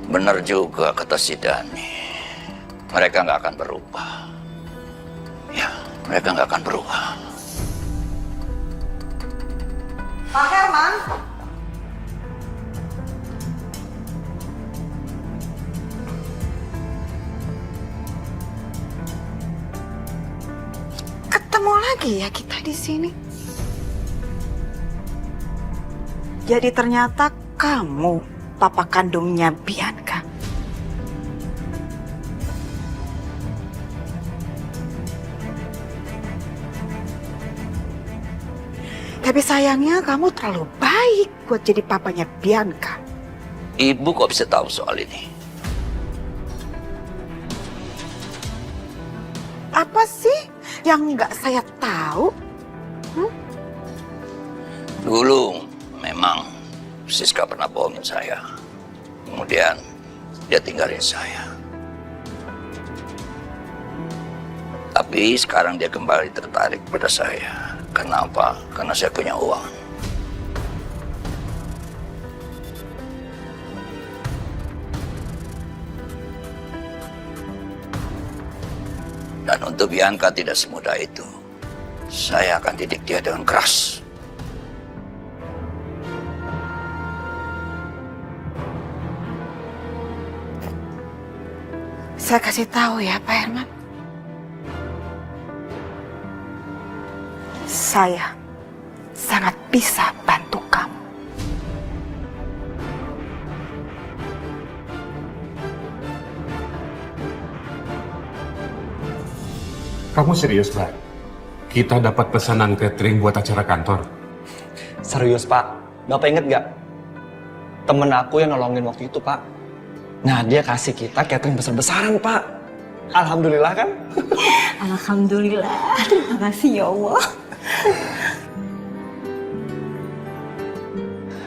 Benar juga kata si Dani. Mereka nggak akan berubah. Ya, mereka nggak akan berubah. Pak Herman. Ketemu lagi ya kita di sini. Jadi ternyata kamu papa kandungnya Bianca. Tapi sayangnya kamu terlalu baik buat jadi papanya Bianca. Ibu kok bisa tahu soal ini? Apa sih yang nggak saya tahu? Dulu memang Siska pernah bohongin saya. Kemudian dia tinggalin saya. Tapi sekarang dia kembali tertarik pada saya. Kenapa? Karena saya punya uang. Dan untuk Bianca tidak semudah itu. Saya akan didik dia dengan keras. Saya kasih tahu ya Pak Herman. Saya sangat bisa bantu kamu. Kamu serius, Mbak? Kita dapat pesanan catering buat acara kantor. Serius, Pak. Bapak inget nggak? Temen aku yang nolongin waktu itu, Pak. Nah, dia kasih kita catering besar-besaran, Pak. Alhamdulillah kan? Alhamdulillah. Terima kasih ya Allah.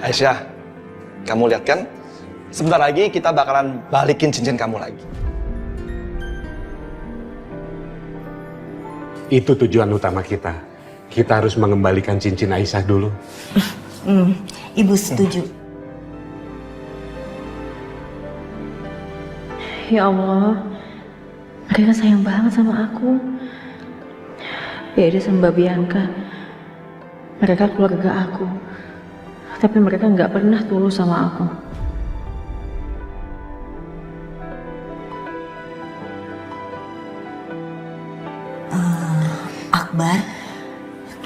Aisyah, kamu lihat kan? Sebentar lagi kita bakalan balikin cincin kamu lagi. Itu tujuan utama kita. Kita harus mengembalikan cincin Aisyah dulu. Ibu setuju. Ya Allah, mereka sayang banget sama aku. Beda sama Mbak Bianca. Mereka keluarga aku. Tapi mereka nggak pernah tulus sama aku. Akbar,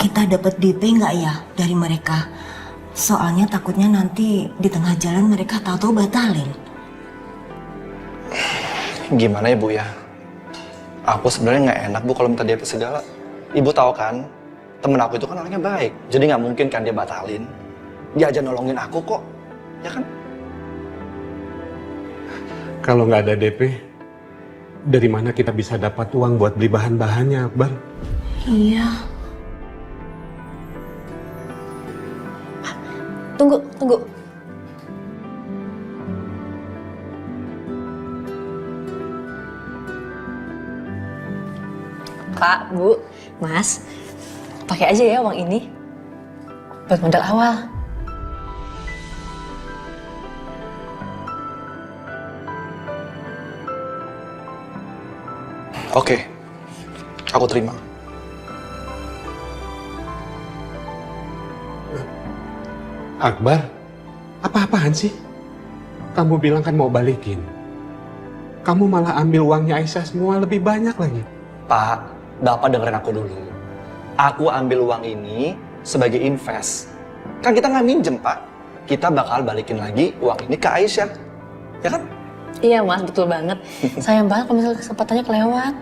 kita dapat DP nggak ya dari mereka? Soalnya takutnya nanti di tengah jalan mereka tahu-tahu batalin. Gimana ya, Bu ya? Aku sebenarnya nggak enak, Bu, kalau minta DP segala. Ibu tahu kan, temen aku itu kan orangnya baik. Jadi nggak mungkin kan dia batalin. Dia aja nolongin aku kok, ya kan? Kalau nggak ada DP, dari mana kita bisa dapat uang buat beli bahan-bahannya, Akbar? Iya. Tunggu. Pak, Bu, Mas, pakai aja ya uang ini buat modal awal. Oke, aku terima. Akbar, apa-apaan sih? Kamu bilang kan mau balikin. Kamu malah ambil uangnya Aisyah semua, lebih banyak lagi. Pak, Bapak dengerin aku dulu. Aku ambil uang ini sebagai invest. Kan kita nggak minjem, Pak. Kita bakal balikin lagi uang ini ke Aisyah. Ya kan? Iya Mas, betul banget. Sayang banget kalau misalnya kesempatannya kelewat.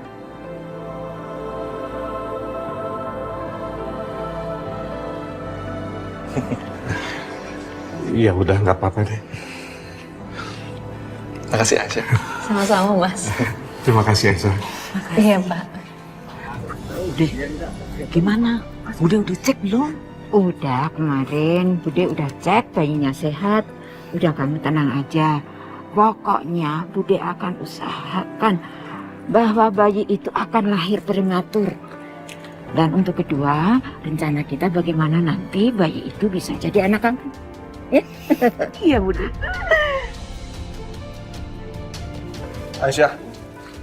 Ya udah, nggak apa-apa deh. Makasih, Aisyah. Sama-sama Mas. Terima kasih, Aisyah. Iya Pak. Bude, gimana? Bude udah cek belum? Udah, kemarin Bude udah cek, bayinya sehat. Udah, kamu tenang aja. Pokoknya Bude akan usahakan bahwa bayi itu akan lahir prematur. Dan untuk kedua, rencana kita bagaimana nanti bayi itu bisa jadi anak kamu. Ya? Iya, Bude. Aisyah,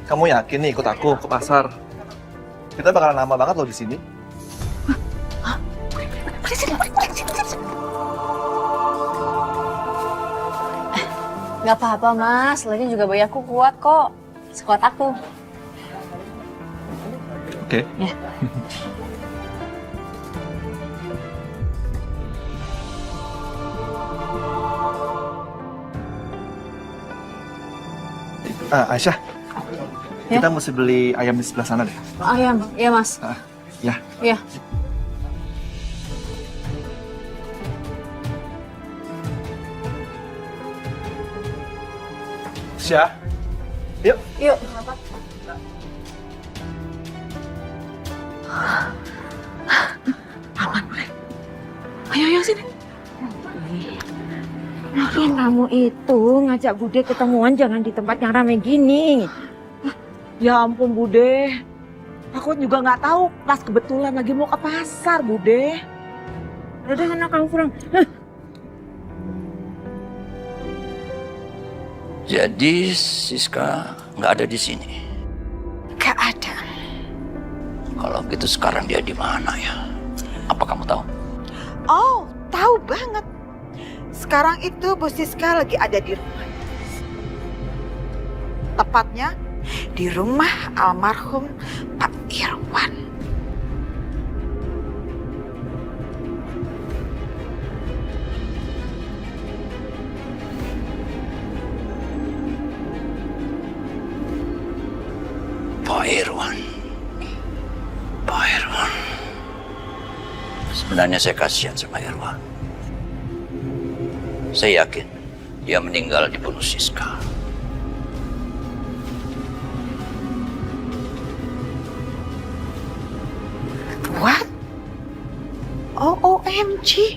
kamu yakin nih ikut aku ke pasar? Kita bakalan lama banget loh di sini. Gak apa-apa mas, lagi juga bayi aku kuat kok. Sekuat aku. Oke. Ya. Aisyah, kita mesti beli ayam di sebelah sana deh. Ayam, iya mas. Ya. Iya. Aisyah, yuk. Yuk. Ayo sini. Makin kamu itu ngajak Bude ketemuan jangan di tempat yang ramai gini. Ya ampun Bude. Aku juga nggak tahu pas kebetulan lagi mau ke pasar Bude. Udah anak kamu kurang. Jadi Siska nggak ada di sini. Gak ada. Kalau gitu sekarang dia di mana ya? Apa kamu tahu? Oh, tahu banget. Sekarang itu Bu Siska lagi ada di rumah. Tepatnya di rumah almarhum Pak Irwan. Pak Irwan. Pak Irwan. Sebenarnya saya kasihan sama Irwan. Saya yakin dia meninggal dibunuh Siska. What? OMG.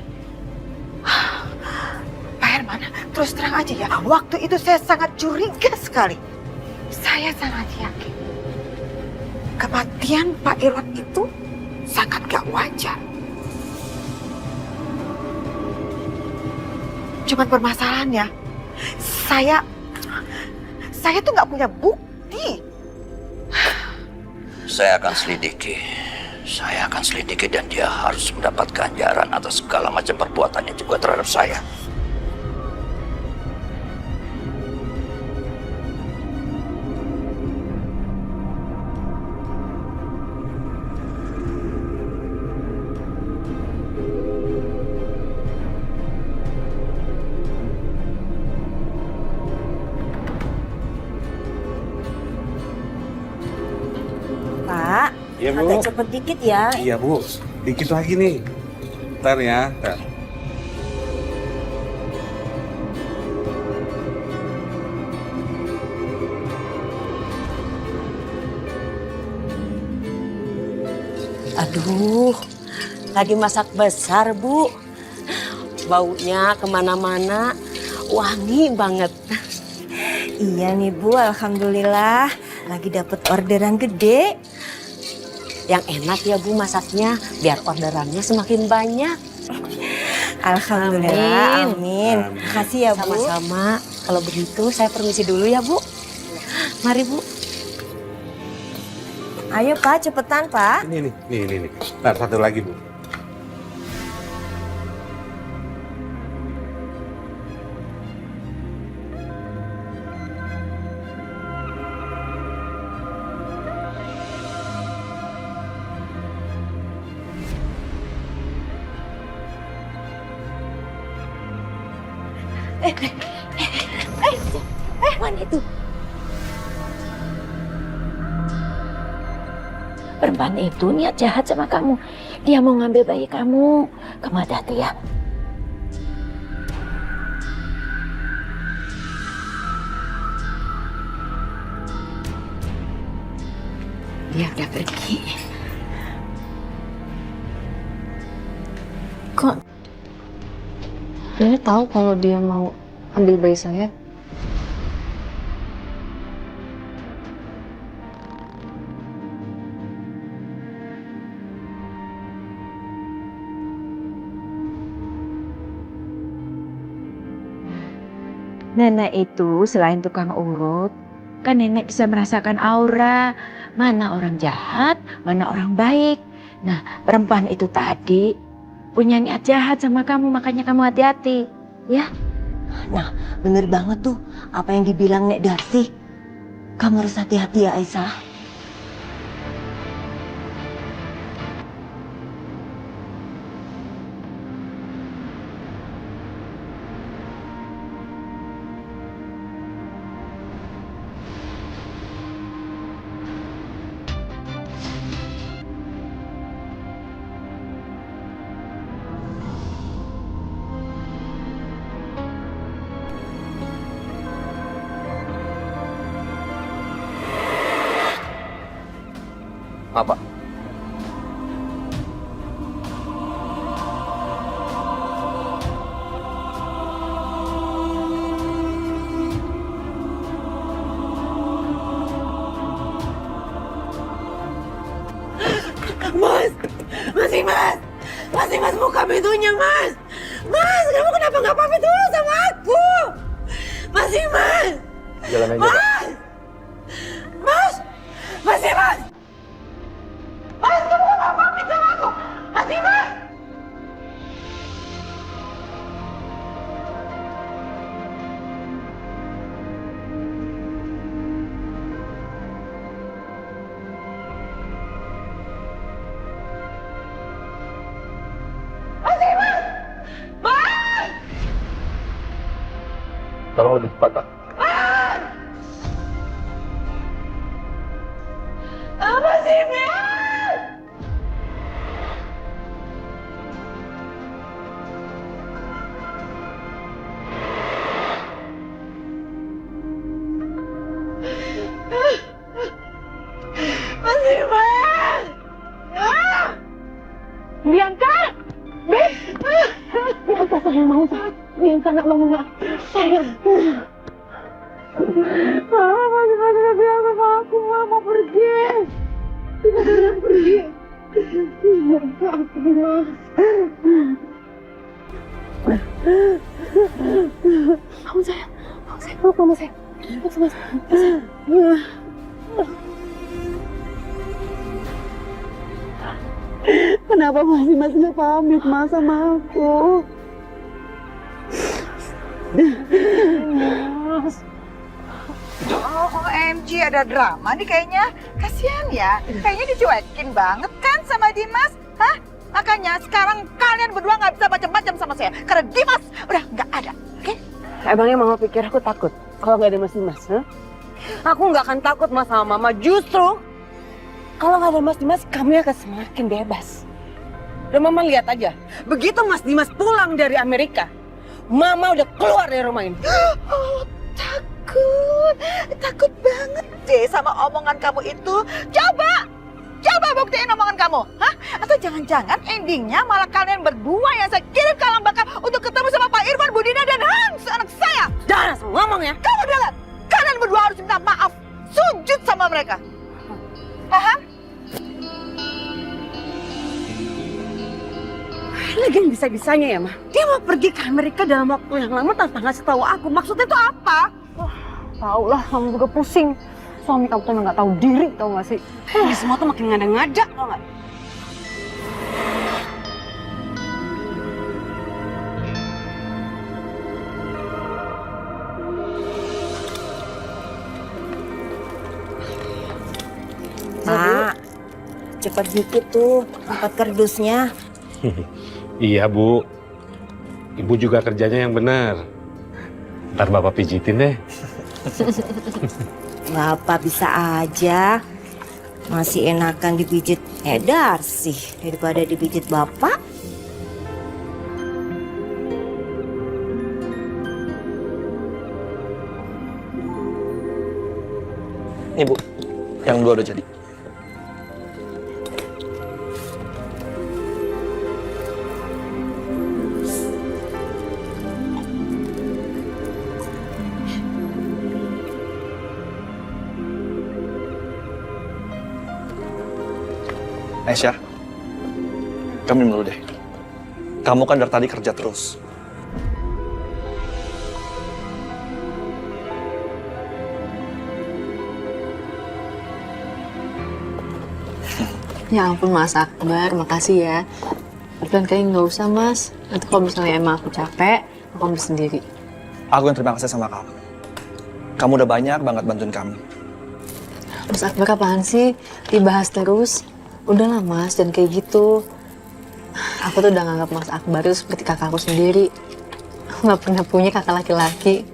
Pak Herman, terus terang aja ya, waktu itu saya sangat curiga sekali. Saya sangat yakin kematian Pak Irwan itu sangat gak wajar. Cuman permasalahannya, saya tuh nggak punya bukti. Saya akan selidiki. Saya akan selidiki dan dia harus mendapat ganjaran atas segala macam perbuatannya juga terhadap saya. Pak, Iya, Bu. agak cepet dikit ya. Iya, Bu. Dikit lagi nih. Ntar ya. Ntar. Aduh, lagi masak besar, Bu. Baunya kemana-mana, wangi banget. Iya nih Bu, alhamdulillah. Lagi dapet orderan gede. Yang enak ya, Bu, masaknya, biar orderannya semakin banyak. Alhamdulillah, amin. Amin. Makasih ya Bu. Sama-sama. Kalau begitu, saya permisi dulu ya, Bu. Mari, Bu. Ayo Pak, cepetan Pak. Ini nih. Ntar satu lagi, Bu. Mana itu? Perempuan itu niat jahat sama kamu. Dia mau ngambil bayi kamu. Kamu hati-hati ya. Dia udah pergi. Kok dia tahu kalau dia mau ambil bayi saya? Nenek itu selain tukang urut, Kan nenek bisa merasakan aura, mana orang jahat, mana orang baik. Nah, perempuan itu tadi punya niat jahat sama kamu, makanya kamu hati-hati, ya. Nah, bener banget tuh apa yang dibilang Nek Darsi. Kamu harus hati-hati ya Aisyah. Apa? Mas buka pintunya Mas. Mas, kamu kenapa nggak pamit dulu sama aku? Mas. Jalan aja, Pak. Mas, Mas. Mas, kamu nggak pamit sama aku? Mas. Tolong lebih cepat, Pak. Bianca! Bianca sayang mau sakit. Bianca nggak mau sayang. Mama masih bilang sama aku, Mama mau pergi. Tidak pergi. Bianca, aku bilang. Kamu sayang. Kamu sayang. Kenapa masih nggak pamit Mas sama aku? OMG, ada drama nih kayaknya. Kasihan ya, kayaknya dicuekin banget kan sama Dimas. Hah? Makanya sekarang kalian berdua nggak bisa macam-macam sama saya. Karena Dimas udah nggak ada, oke? Emangnya Mama pikir aku takut kalau nggak ada Mas Dimas? Huh? Aku nggak akan takut Mas sama Mama. Justru kalau nggak ada Mas Dimas, kami akan semakin bebas. Dan Mama lihat aja, begitu Mas Dimas pulang dari Amerika, Mama udah keluar dari rumah ini. Oh, takut banget deh sama omongan kamu itu. Coba buktiin omongan kamu, hah? Atau jangan-jangan endingnya malah kalian berdua yang saya kirim ke alam bakar untuk ketemu sama Pak Irfan, Budina, dan Hans, anak saya. Jangan langsung ngomong ya. Kamu dengar? Kalian berdua harus minta maaf, sujud sama mereka. Paham? Lagian bisa-bisanya ya, Ma. Dia mau pergi ke Amerika dalam waktu yang lama tanpa ngasih tahu aku. Maksudnya itu apa? Tahu lah, kamu juga pusing. Suami kamu tuh nggak tahu diri, tahu nggak sih? Ini semua tuh makin ngada-ngada, tau nggak? Pak, cepat dikit tuh tempat kardusnya. Iya, Bu. Ibu juga kerjanya yang benar. Ntar Bapak pijitin deh. Bapak bisa aja. Masih enakan dipijit Darsi daripada dipijit Bapak. Nih, Bu. Yang dua udah jadi. Aisyah, kamu minum dulu deh. Kamu kan dari tadi kerja terus. Ya ampun Mas Akbar, makasih ya. Dan kayaknya nggak usah Mas. Nanti kalau misalnya emang aku capek, aku ambil sendiri. Aku yang terima kasih sama kamu. Kamu udah banyak banget bantuin kami. Mas Akbar apaan sih? Dibahas terus. Udahlah Mas, dan kayak gitu. Aku tuh udah nganggap Mas Akbar itu seperti kakakku sendiri. Aku nggak pernah punya kakak laki-laki.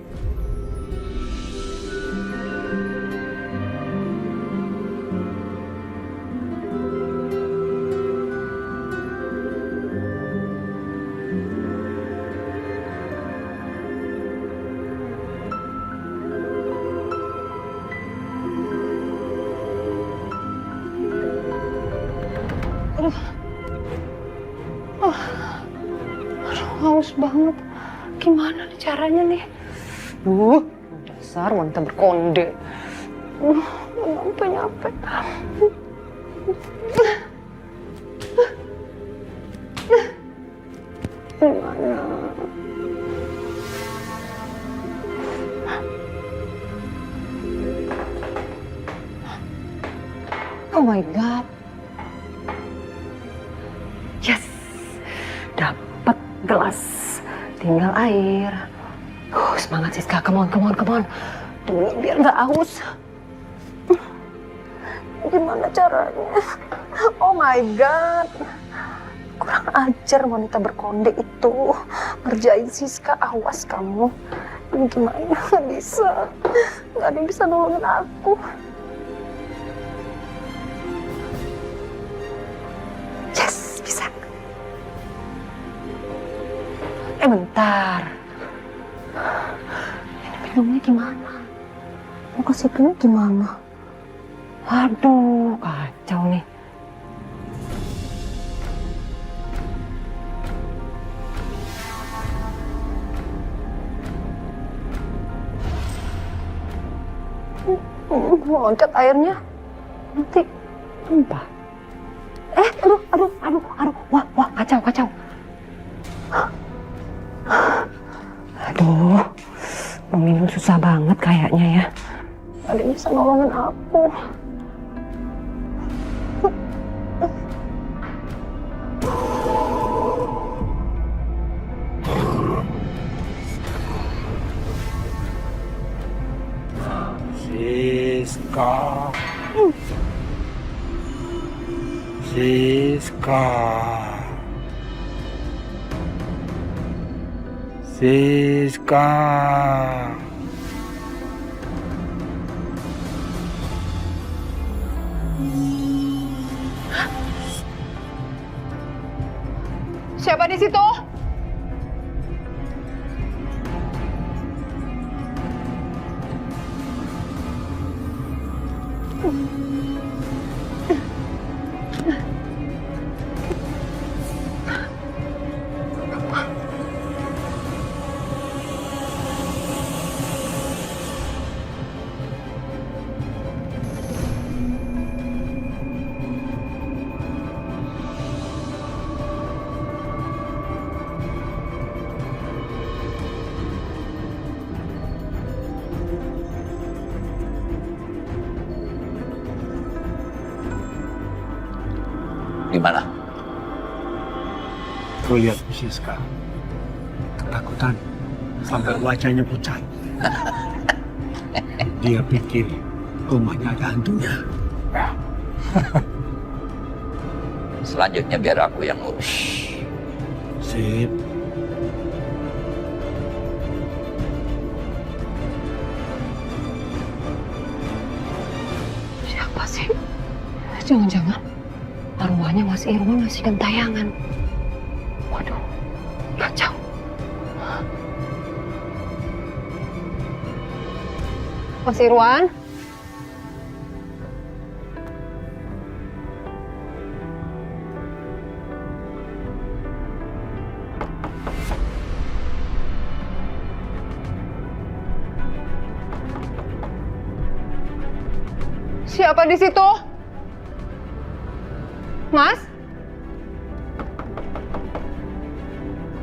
Haus banget. Gimana nih caranya nih? Dasar wanita berkonde. Nyampe. Gimana? Oh my God. Yes. Dapat gelas. Tinggal air. Semangat Siska, come on. Demi biar nggak haus. Gimana caranya? Oh my God. Kurang ajar wanita berkonde itu. Ngerjain Siska, awas kamu. Ini gimana? Nggak bisa. Nggak ada yang bisa nolongin aku. Yes, bisa. Bentar. Ini minumnya gimana? Mau kasih minum gimana? Aduh, kacau nih. Loncat airnya. Nanti tumpah. Aduh. Wah, kacau. Aduh, mau minum susah banget kayaknya ya. Gak ada yang bisa nolongin aku. Siska. Siapa di situ? Gimana? Tuh lihat Siska. Ketakutan. Sampai wajahnya pucat. Dia pikir rumahnya ada hantunya. Selanjutnya biar aku yang ngurus. Sip. Siapa sih? Jangan-jangan arwahnya Mas Irwan masih gentayangan. Waduh, kacau. Mas Irwan? Siapa di situ? Mas?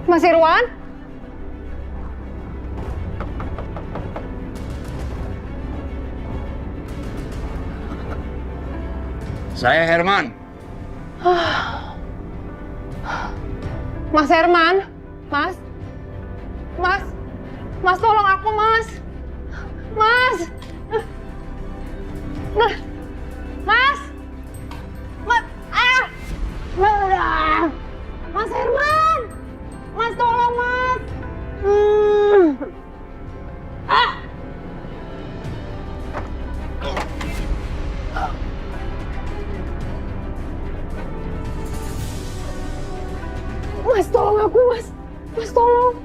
Mas Irwan? Saya Herman. Mas Herman, Mas, Mas tolong aku Mas, Mas, Mas Herman, Mas tolong Mas. Mas tolong aku Mas tolong.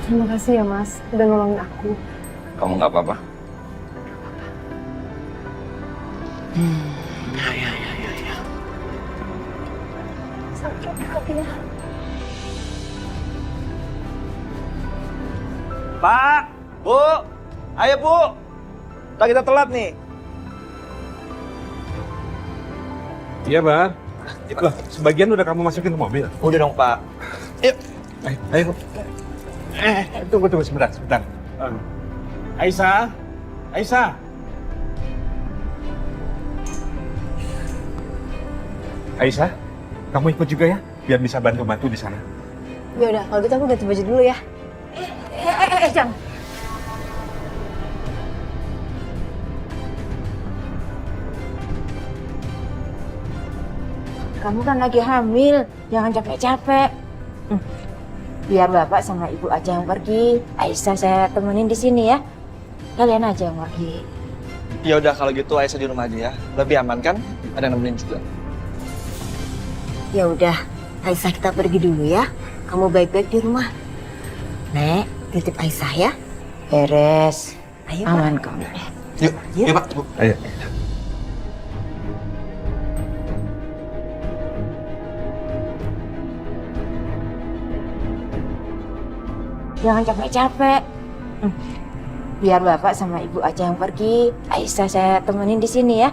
Terima kasih ya Mas, udah nolongin aku. Kamu nggak apa-apa? Sakit hatinya. Pak, Bu, ayo Bu. Ntar kita telat nih. Iya, Bang. Loh, sebagian udah kamu masukin ke mobil. Udah dong Pak. Yuk. Ayo. Tunggu sebentar. Aisyah. Aisyah, kamu ikut juga ya, biar bisa bantu di sana. Ya udah, kalau gitu aku ganti baju dulu ya. Jangan. Kamu kan lagi hamil, jangan capek-capek. Biar bapak sama ibu aja yang pergi. Aisyah saya temenin di sini ya. Kalian aja yang pergi. Ya udah kalau gitu Aisyah di rumah aja ya. Lebih aman kan? Ada yang nemenin juga. Ya udah, Aisyah kita pergi dulu ya. Kamu baik-baik di rumah. Nek, titip Aisyah ya. Beres. Ayo, Aman Pak. kok. Yuk, Pak. Ayo. Jangan capek-capek. Biar bapak sama ibu aja yang pergi. Aisyah saya temenin di sini ya.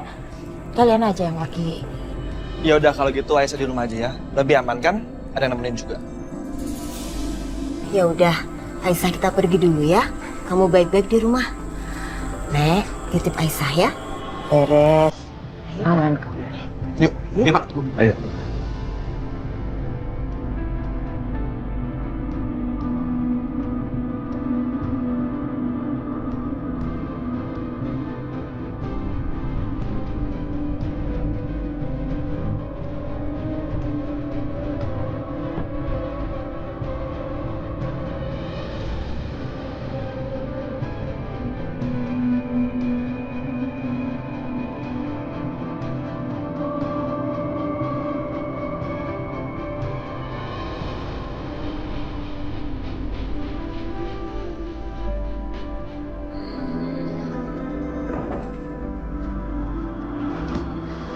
Kalian aja yang pergi. Ya udah kalau gitu Aisyah di rumah aja ya. Lebih aman kan? Ada yang nemenin juga. Ya udah, Aisyah kita pergi dulu ya. Kamu baik-baik di rumah. Nek, titip Aisyah ya. Beres. Aman kok. Yuk, Pak. Ayo.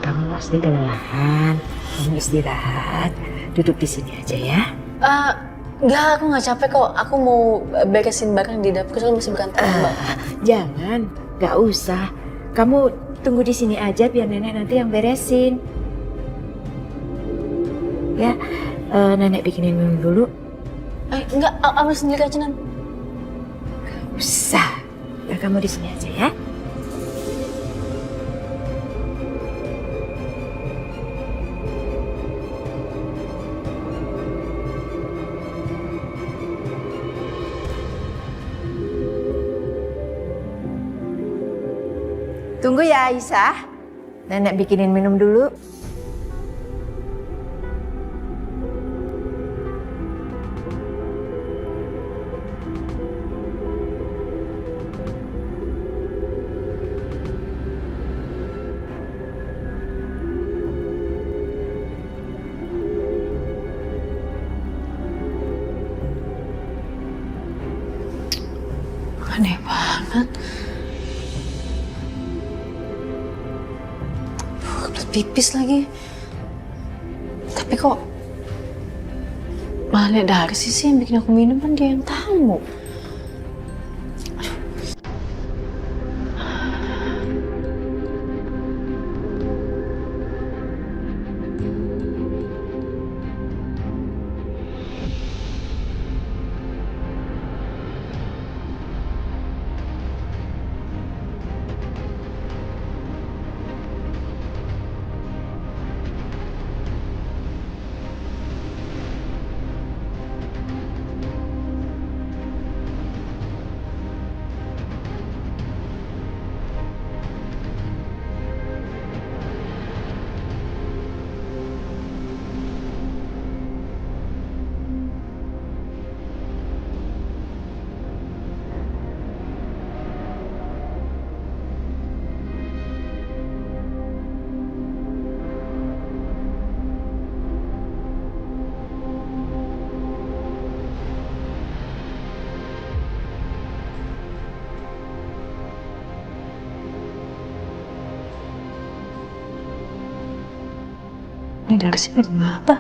Kamu pasti kelelahan. Kamu istirahat. Duduk di sini aja ya. Enggak, aku nggak capek kok. Aku mau beresin barang di dapur, soalnya masih berantakan Mbak. Jangan, nggak usah. Kamu tunggu di sini aja biar nenek nanti yang beresin. Ya, nenek bikinin minum dulu. Enggak, ambil sendiri aja Nan. Nggak usah. Ya, kamu di sini aja ya. Tunggu ya Aisyah. Nenek bikinin minum dulu. Aneh banget. pipis lagi. Tapi kok malah Nek Darsi sih yang bikin aku minum, kan dia yang tahu. Ini dari sini kenapa?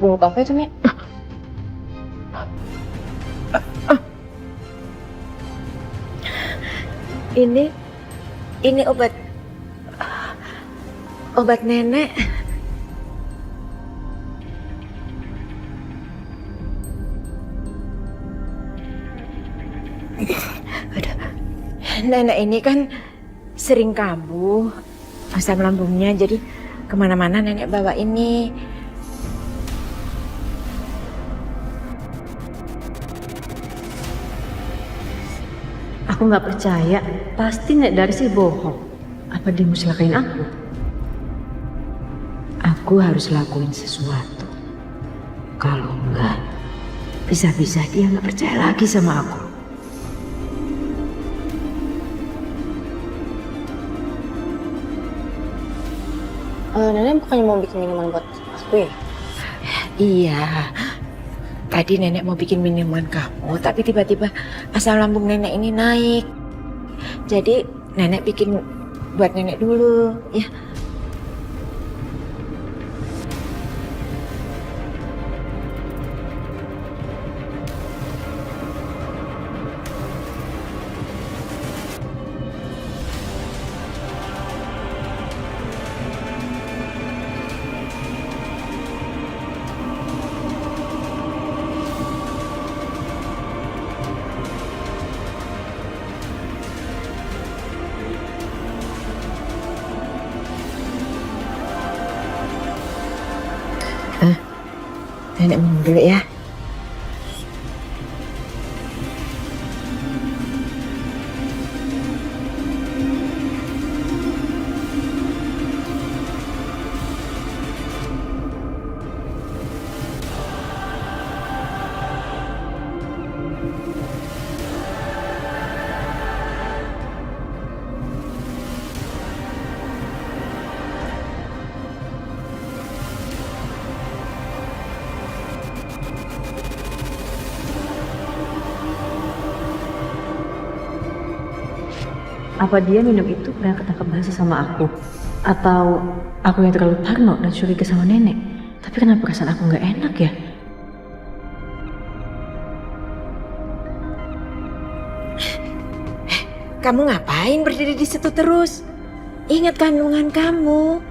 Bunga apa itu, Nek? Ini obat nenek. Aduh. Nenek ini kan sering kambuh, asam lambungnya, jadi kemana-mana nenek bawa ini. Aku nggak percaya, pasti Nek Darsi bohong. Apa dia mau celakain aku? Aku harus lakuin sesuatu. Kalau enggak, bisa-bisa dia nggak percaya lagi sama aku. Nenek bukannya mau bikin minuman buat aku ya? Iya. Tadi nenek mau bikin minuman kamu, tapi tiba-tiba asam lambung nenek ini naik. Jadi nenek bikin buat nenek dulu, ya. Nenek minum dulu ya. Apa dia minum itu karena ketangkep basah sama aku? Atau aku yang terlalu parno dan curiga sama nenek? Tapi kenapa perasaan aku nggak enak ya? Kamu ngapain berdiri di situ terus? Ingat kandungan kamu.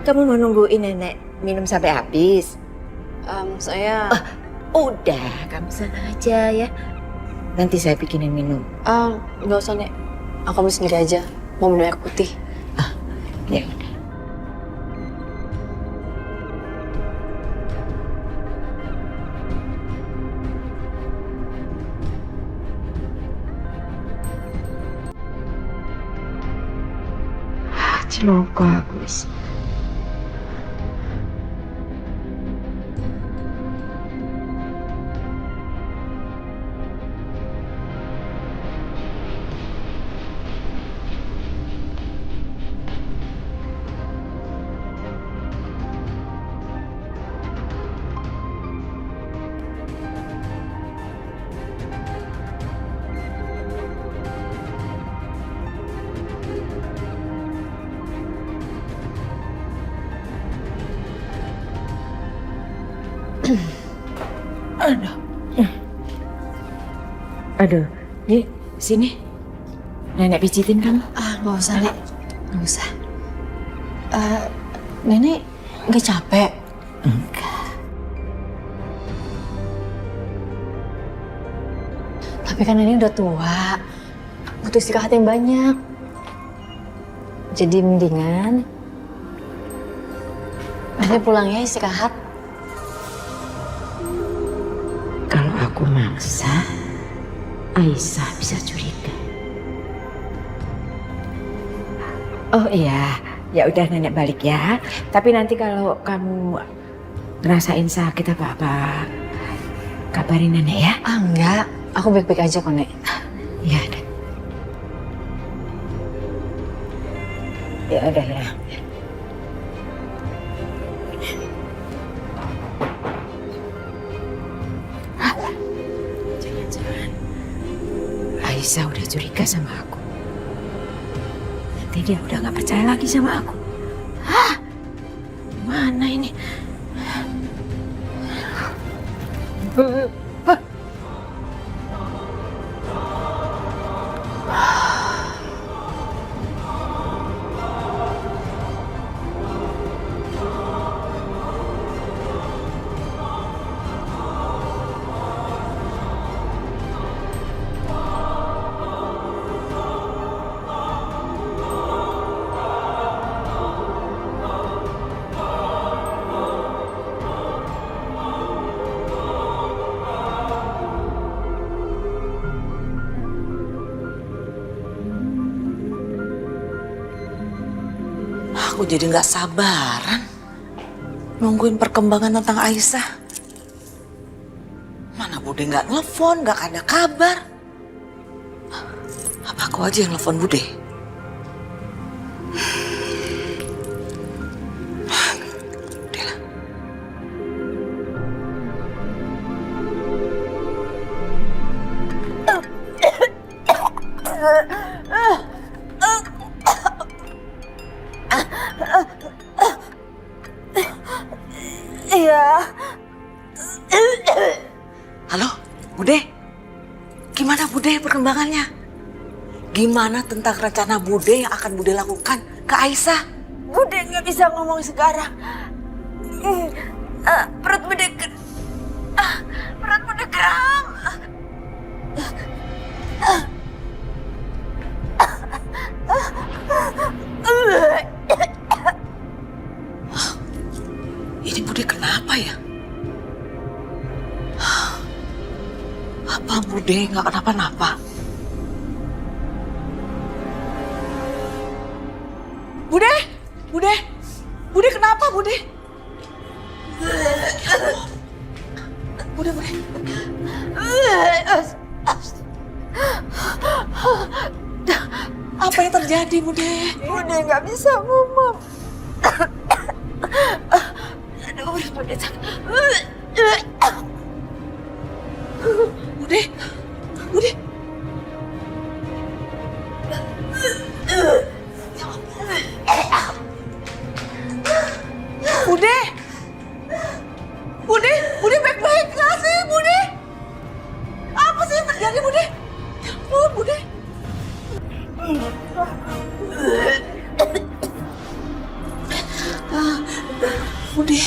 Kamu mau nungguin nenek minum sampai habis? Saya... Udah, kamu sana aja ya. Nanti saya bikinin minum. Nggak usah, Nek. Aku ambil sendiri aja. Mau minum air putih. Ya udah. Celaka aku wis. Aduh, nih sini. Nenek pijitin kamu. Nggak usah, Nek. Nggak usah. Nenek nggak capek? Enggak. Tapi kan Nenek udah tua. Butuh istirahat yang banyak. Jadi mendingan Nenek pulang ya istirahat. Kalau aku maksa, Aisyah bisa curiga. Oh iya, ya udah nenek balik ya. Tapi nanti kalau kamu ngerasain sakit apa-apa, kabarin nenek ya. Enggak, aku baik-baik aja kok, Nek. Ya udah. Ya udah ya. Jangan-jangan Aisyah udah curiga sama aku. Nanti dia udah gak percaya lagi sama aku. Hah? Mana ini? Aku jadi nggak sabaran nungguin perkembangan tentang Aisyah. Mana Bude nggak nelfon, nggak ada kabar. Apa aku aja yang nelfon Bude? Udahlah. Iya. Halo, Bude. Gimana Bude perkembangannya? Gimana tentang rencana Bude yang akan Bude lakukan ke Aisyah? Bude nggak bisa ngomong sekarang. Perut Bude perut Bude kram. Ini Bude kenapa ya? Apa Bude nggak kenapa-napa? Bude, Bude, Bude kenapa Bude? Bude, Bude. Apa yang terjadi Bude? Bude nggak bisa ngomong. Aduh, Bude sakit. Bude, Bude. Bude, Bude, Bude baik-baik nggak sih Bude? Apa sih yang terjadi Bude? Ya ampun Bude. Bude,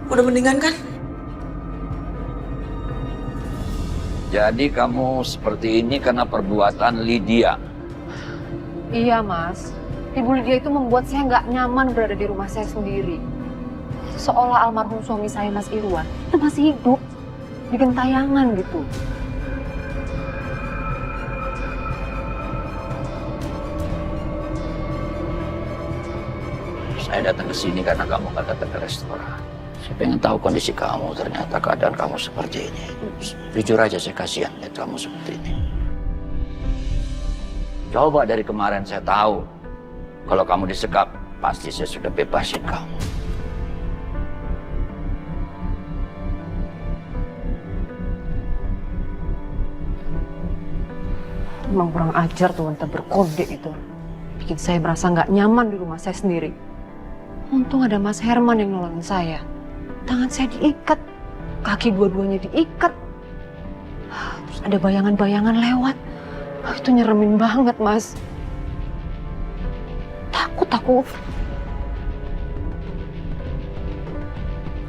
Udah mendingan kan? Jadi kamu seperti ini karena perbuatan Lydia. Iya, Mas. Ibu Lydia itu membuat saya nggak nyaman berada di rumah saya sendiri. Seolah almarhum suami saya, Mas Irwan, itu masih hidup di gentayangan gitu. Saya datang ke sini karena kamu nggak datang ke restoran. Saya pengen tahu kondisi kamu, ternyata keadaan kamu seperti ini. Jujur aja saya kasihan lihat kamu seperti ini. Coba dari kemarin saya tahu, kalau kamu disekap, pasti saya sudah bebasin kamu. Emang kurang ajar tuh wanita berkode itu. Bikin saya merasa nggak nyaman di rumah saya sendiri. Untung ada Mas Herman yang nolongin saya. Tangan saya diikat, kaki dua-duanya diikat. Terus ada bayangan-bayangan lewat. Itu nyeremin banget, Mas. Takut aku.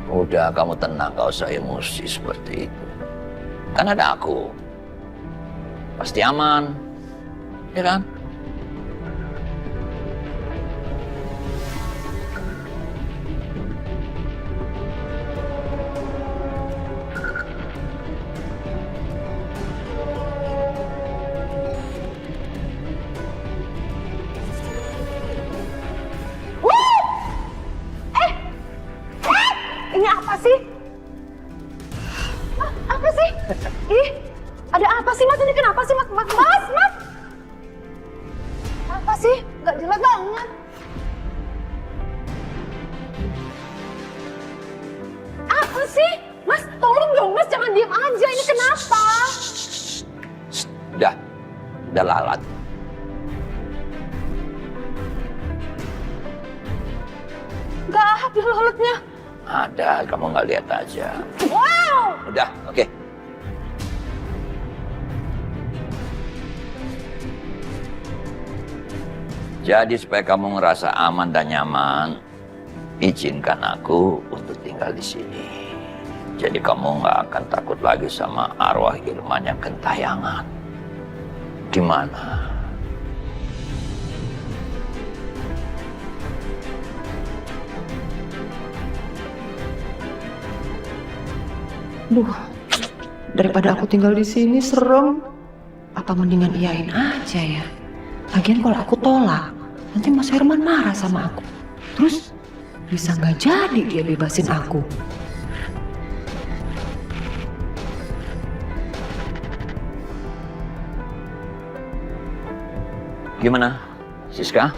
Udah, kamu tenang, gak usah emosi seperti itu. Kan ada aku. Pasti aman, ya kan? Ini apa sih? Apa sih? Ih, ada apa sih, Mas? Ini kenapa sih, Mas? Mas! Apa sih? Gak jelas banget. Apa sih? Mas, tolong dong, Mas. Jangan diam aja. Ini kenapa? Udah lalat. Gak ada lalatnya. Ada, kamu nggak lihat aja. Wow! Udah, oke. Jadi supaya kamu ngerasa aman dan nyaman, izinkan aku untuk tinggal di sini. Jadi kamu nggak akan takut lagi sama arwah Irman yang gentayangan. Gimana? Duh, daripada aku tinggal di sini serem. Apa mendingan iyain aja ya? Lagian kalau aku tolak, nanti Mas Herman marah sama aku. Terus bisa nggak jadi dia bebasin aku. Gimana, Siska?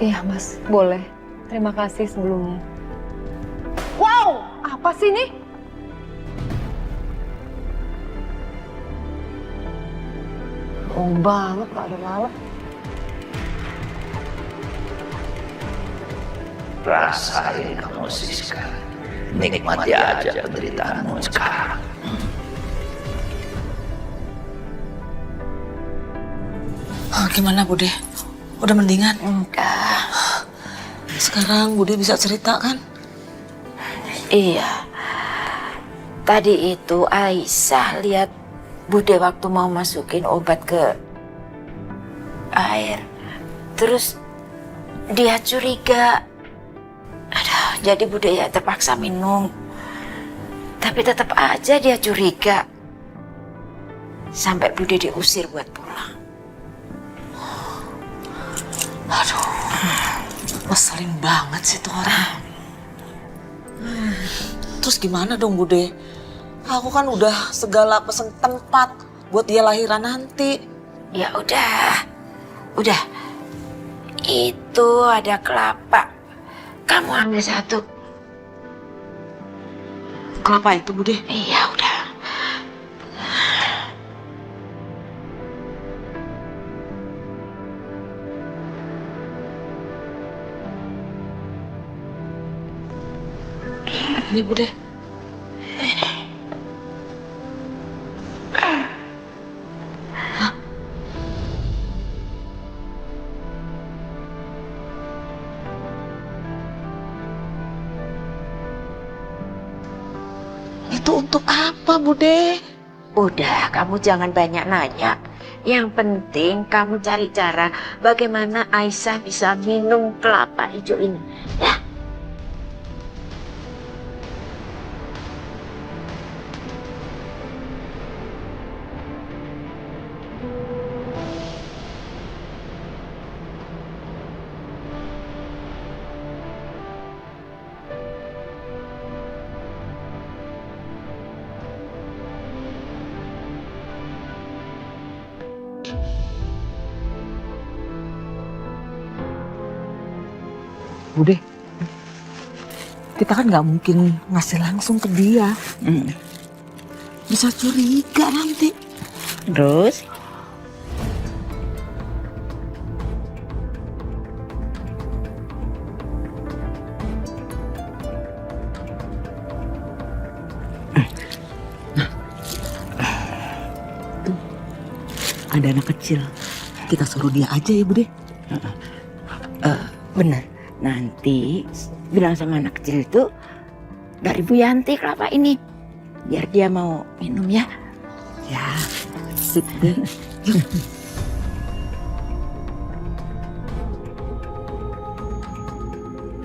Iya, Mas, boleh. Terima kasih sebelumnya. Wow, apa sih ini? Bohong banget, gak ada lalat. Rasain kamu, Siska. Nikmati aja penderitaanmu sekarang. Gimana Bude? Udah mendingan? Udah. Sekarang Bude bisa cerita kan? Iya. Tadi itu Aisyah lihat Bude waktu mau masukin obat ke air. Terus dia curiga. Aduh, jadi Bude ya terpaksa minum. Tapi tetap aja dia curiga. Sampai Bude diusir buat pulang. Aduh, ngeselin banget sih tuh orang. Terus gimana dong Bude? Aku kan udah segala pesen tempat buat dia lahiran nanti. Ya udah. Itu ada kelapa. Kamu ambil satu. Kelapa itu Bude? Iya udah. Ini Bude. Itu untuk apa, Bude? Udah, kamu jangan banyak nanya. Yang penting kamu cari cara bagaimana Aisyah bisa minum kelapa hijau ini. Ya. Bude, kita kan nggak mungkin ngasih langsung ke dia. Bisa curiga nanti. Terus? Ada anak kecil. Kita suruh dia aja ya, Bude. Bener. Nanti bilang sama anak kecil itu dari Bu Yanti kelapa ini. Biar dia mau minum ya. Ya, sip deh. Yuk.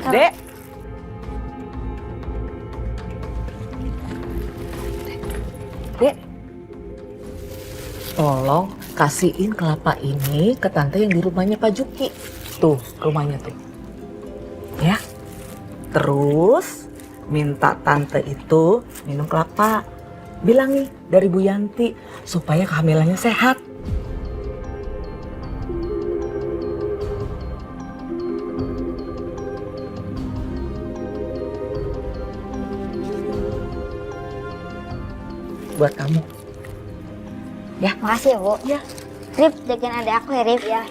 Dek. Dek. Tolong kasihin kelapa ini ke tante yang di rumahnya Pak Juki. Tuh, rumahnya tuh. Ya. Terus minta tante itu minum kelapa. Bilang nih dari Bu Yanti supaya kehamilannya sehat. Buat kamu. Ya. Makasih ya, Bu. Ya. Rip, jagain adik aku ya, Rip. Ya.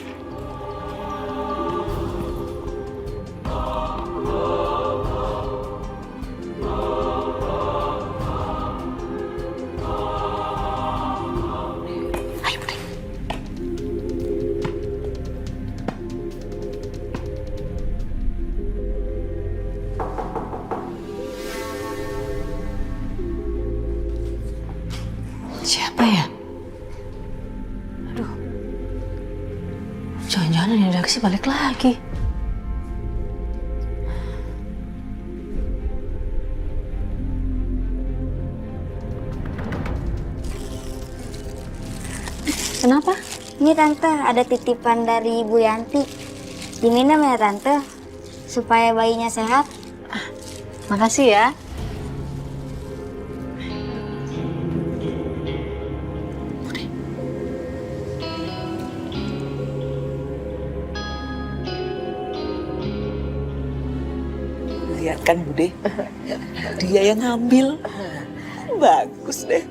Siapa ya? Aduh. Jangan-jangan ini reaksi balik lagi. Kenapa? Ini Tante, ada titipan dari Ibu Yanti. Diminum ya Tante, supaya bayinya sehat. Makasih ya. Lihat kan Bude, dia yang ngambil. Bagus deh.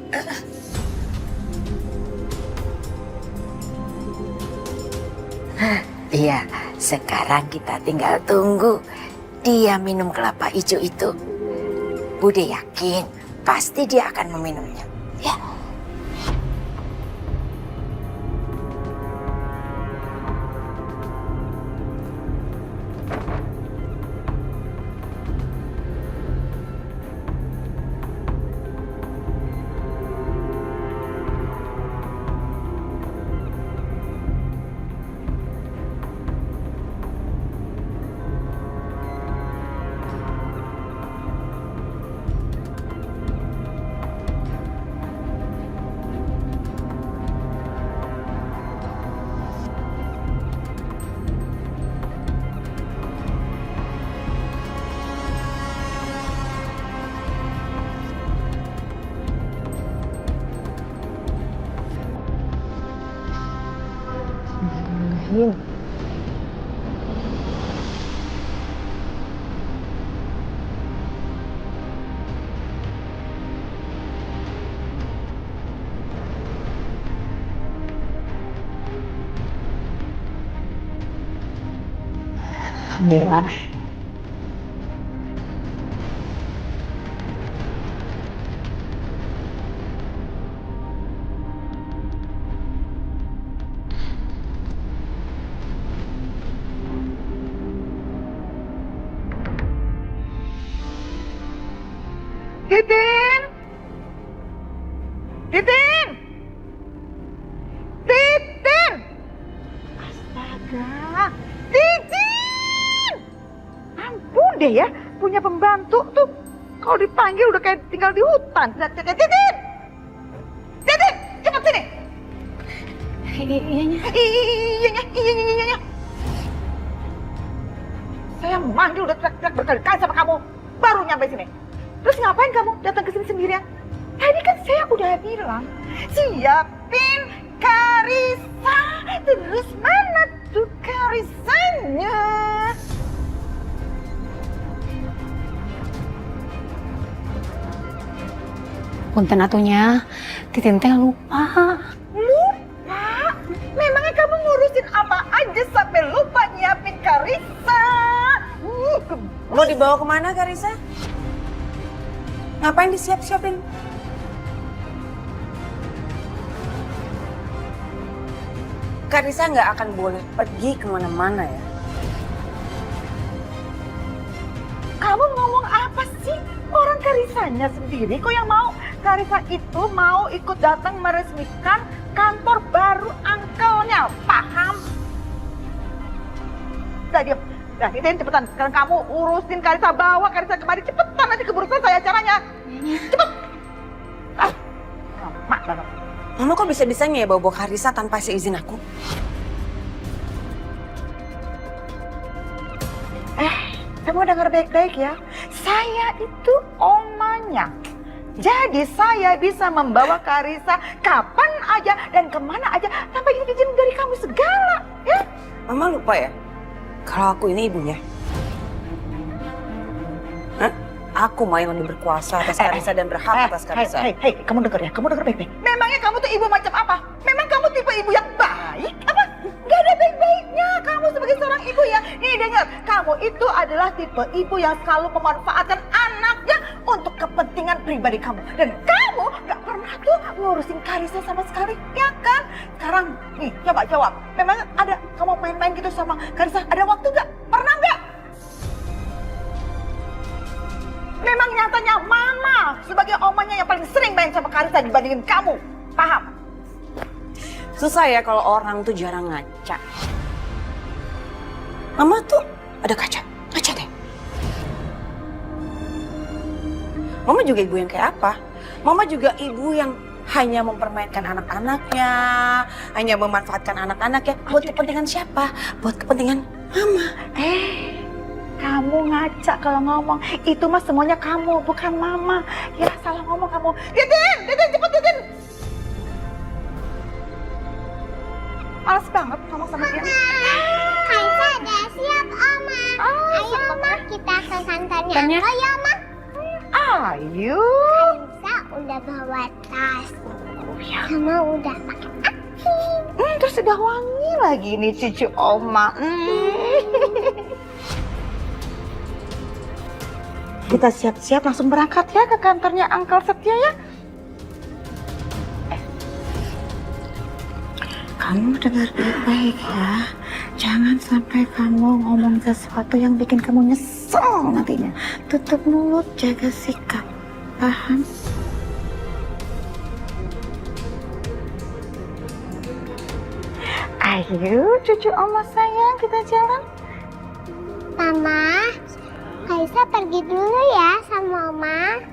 Iya, sekarang kita tinggal tunggu dia minum kelapa hijau itu. Bude yakin pasti dia akan meminumnya. Ya. Alhamdulillah. Titin! Titin! Titin! Astaga! Titin! Ampun deh ya, punya pembantu tuh. Kalau dipanggil udah kayak tinggal di hutan. Titin! Titin! Cepat sini! Iya. Saya manggil udah teriak-teriak berkali-kali sama kamu. Baru nyampe sini. Terus ngapain kamu datang ke sini sendirian? Tadi kan saya udah bilang, siapin Karissa. Terus mana tuh Karissanya? Punten atunya, Titin teh lupa. Lupa? Memangnya kamu ngurusin apa aja sampai lupa nyiapin Karissa? Mau dibawa kemana Karissa? Ngapain disiap-siapin? Karissa nggak akan boleh pergi kemana-mana ya. Kamu ngomong apa sih? Orang Karissanya sendiri kok yang mau. Karissa itu mau ikut datang meresmikan kantor baru angkelnya. Paham? Udah diam. Udah, Titin cepetan. Sekarang kamu urusin Karissa, bawa Karissa kemari. Cepetan, nanti keburu selesai acaranya. Cepet. Mak banget. Mama kok bisa-bisanya ya bawa Karissa tanpa seizin aku? Kamu dengar baik-baik ya. Saya itu omanya. Jadi saya bisa membawa Karissa kapan aja dan kemana aja tanpa izin dari kamu segala. Ya? Mama lupa ya? Kalau aku ini ibunya. Hah? Aku main lebih berkuasa atas Karissa dan berhak atas Karissa. Hei, kamu dengar ya, kamu dengar baik-baik. Memangnya kamu tuh ibu macam apa? Memang kamu tipe ibu yang baik? Apa? Gak ada baik-baiknya kamu sebagai seorang ibu ya. Nih dengar, kamu itu adalah tipe ibu yang selalu memanfaatkan anaknya untuk kepentingan pribadi kamu. Dan kamu gak pernah tuh ngurusin Karissa sama sekali, ya kan? Sekarang nih, coba jawab. Memang ada kamu main-main gitu sama Karissa? Ada waktu gak? Pernah gak? Memang nyatanya mama sebagai omanya yang paling sering main sama Karissa dibandingin kamu. Paham? Susah ya kalau orang tuh jarang ngaca. Mama tuh ada kaca deh. Mama juga ibu yang kayak apa? Mama juga ibu yang hanya mempermainkan anak-anaknya, hanya memanfaatkan anak-anaknya. Buat kepentingan siapa? Buat kepentingan mama. Kamu ngaca kalau ngomong. Itu mah semuanya kamu, bukan mama. Ya salah ngomong kamu. Titin, cepet Titin. Males banget kamu sama dia. Karissa udah siap, Oma. Ayo, Oma, kita ke kantornya. Ayo, Oma. Ayo. Karissa udah bawa tas. Sama udah pakai aki. Terus udah wangi lagi nih cucu Oma. Kita siap-siap langsung berangkat ya ke kantornya Uncle Setia ya. Kamu dengar baik-baik ya. Jangan sampai kamu ngomong sesuatu yang bikin kamu nyesel nantinya. Tutup mulut, jaga sikap. Paham? Ayo cucu Oma sayang, kita jalan. Mama, Karissa pergi dulu ya sama Oma.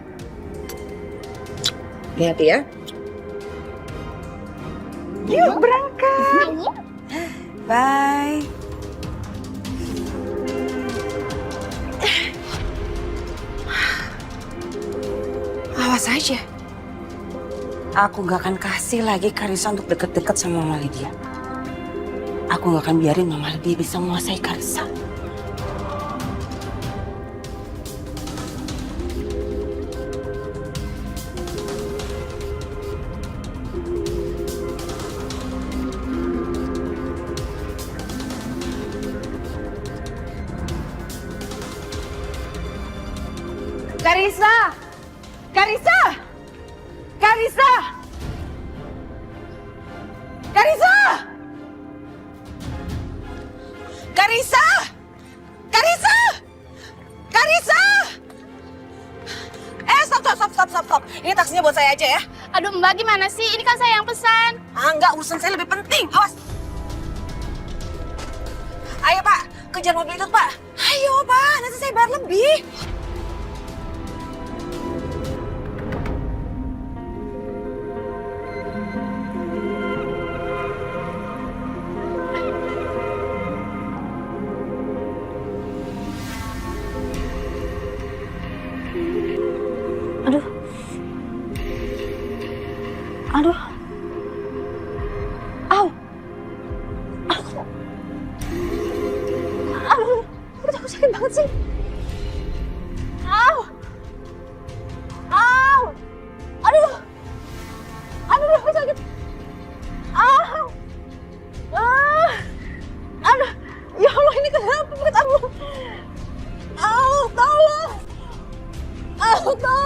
Hati-hati ya. Yuk berangkat. Ayo. Bye. Awas aja. Aku gak akan kasih lagi Karissa untuk deket-deket sama Mama Lydia. Aku gak akan biarin Mama Lydia bisa menguasai Karissa. Karissa! Karissa! Karissa! Karissa! Karissa! Karissa! Karissa! Stop. Ini taksinya buat saya aja ya. Aduh Mbak gimana sih? Ini kan saya yang pesan. Ah, enggak, urusan saya lebih penting. Awas. Ayo Pak, kejar mobil itu Pak. Ayo Pak, nanti saya bayar lebih. Aduh. Aduh. Au. Aduh. Aduh. Aku sakit banget sih. Au. Au. Aduh. Aduh, aku sakit. Au. Ah. Aduh. Ya Allah, ini kenapa perut aku? Au, tolong. Au, tolong.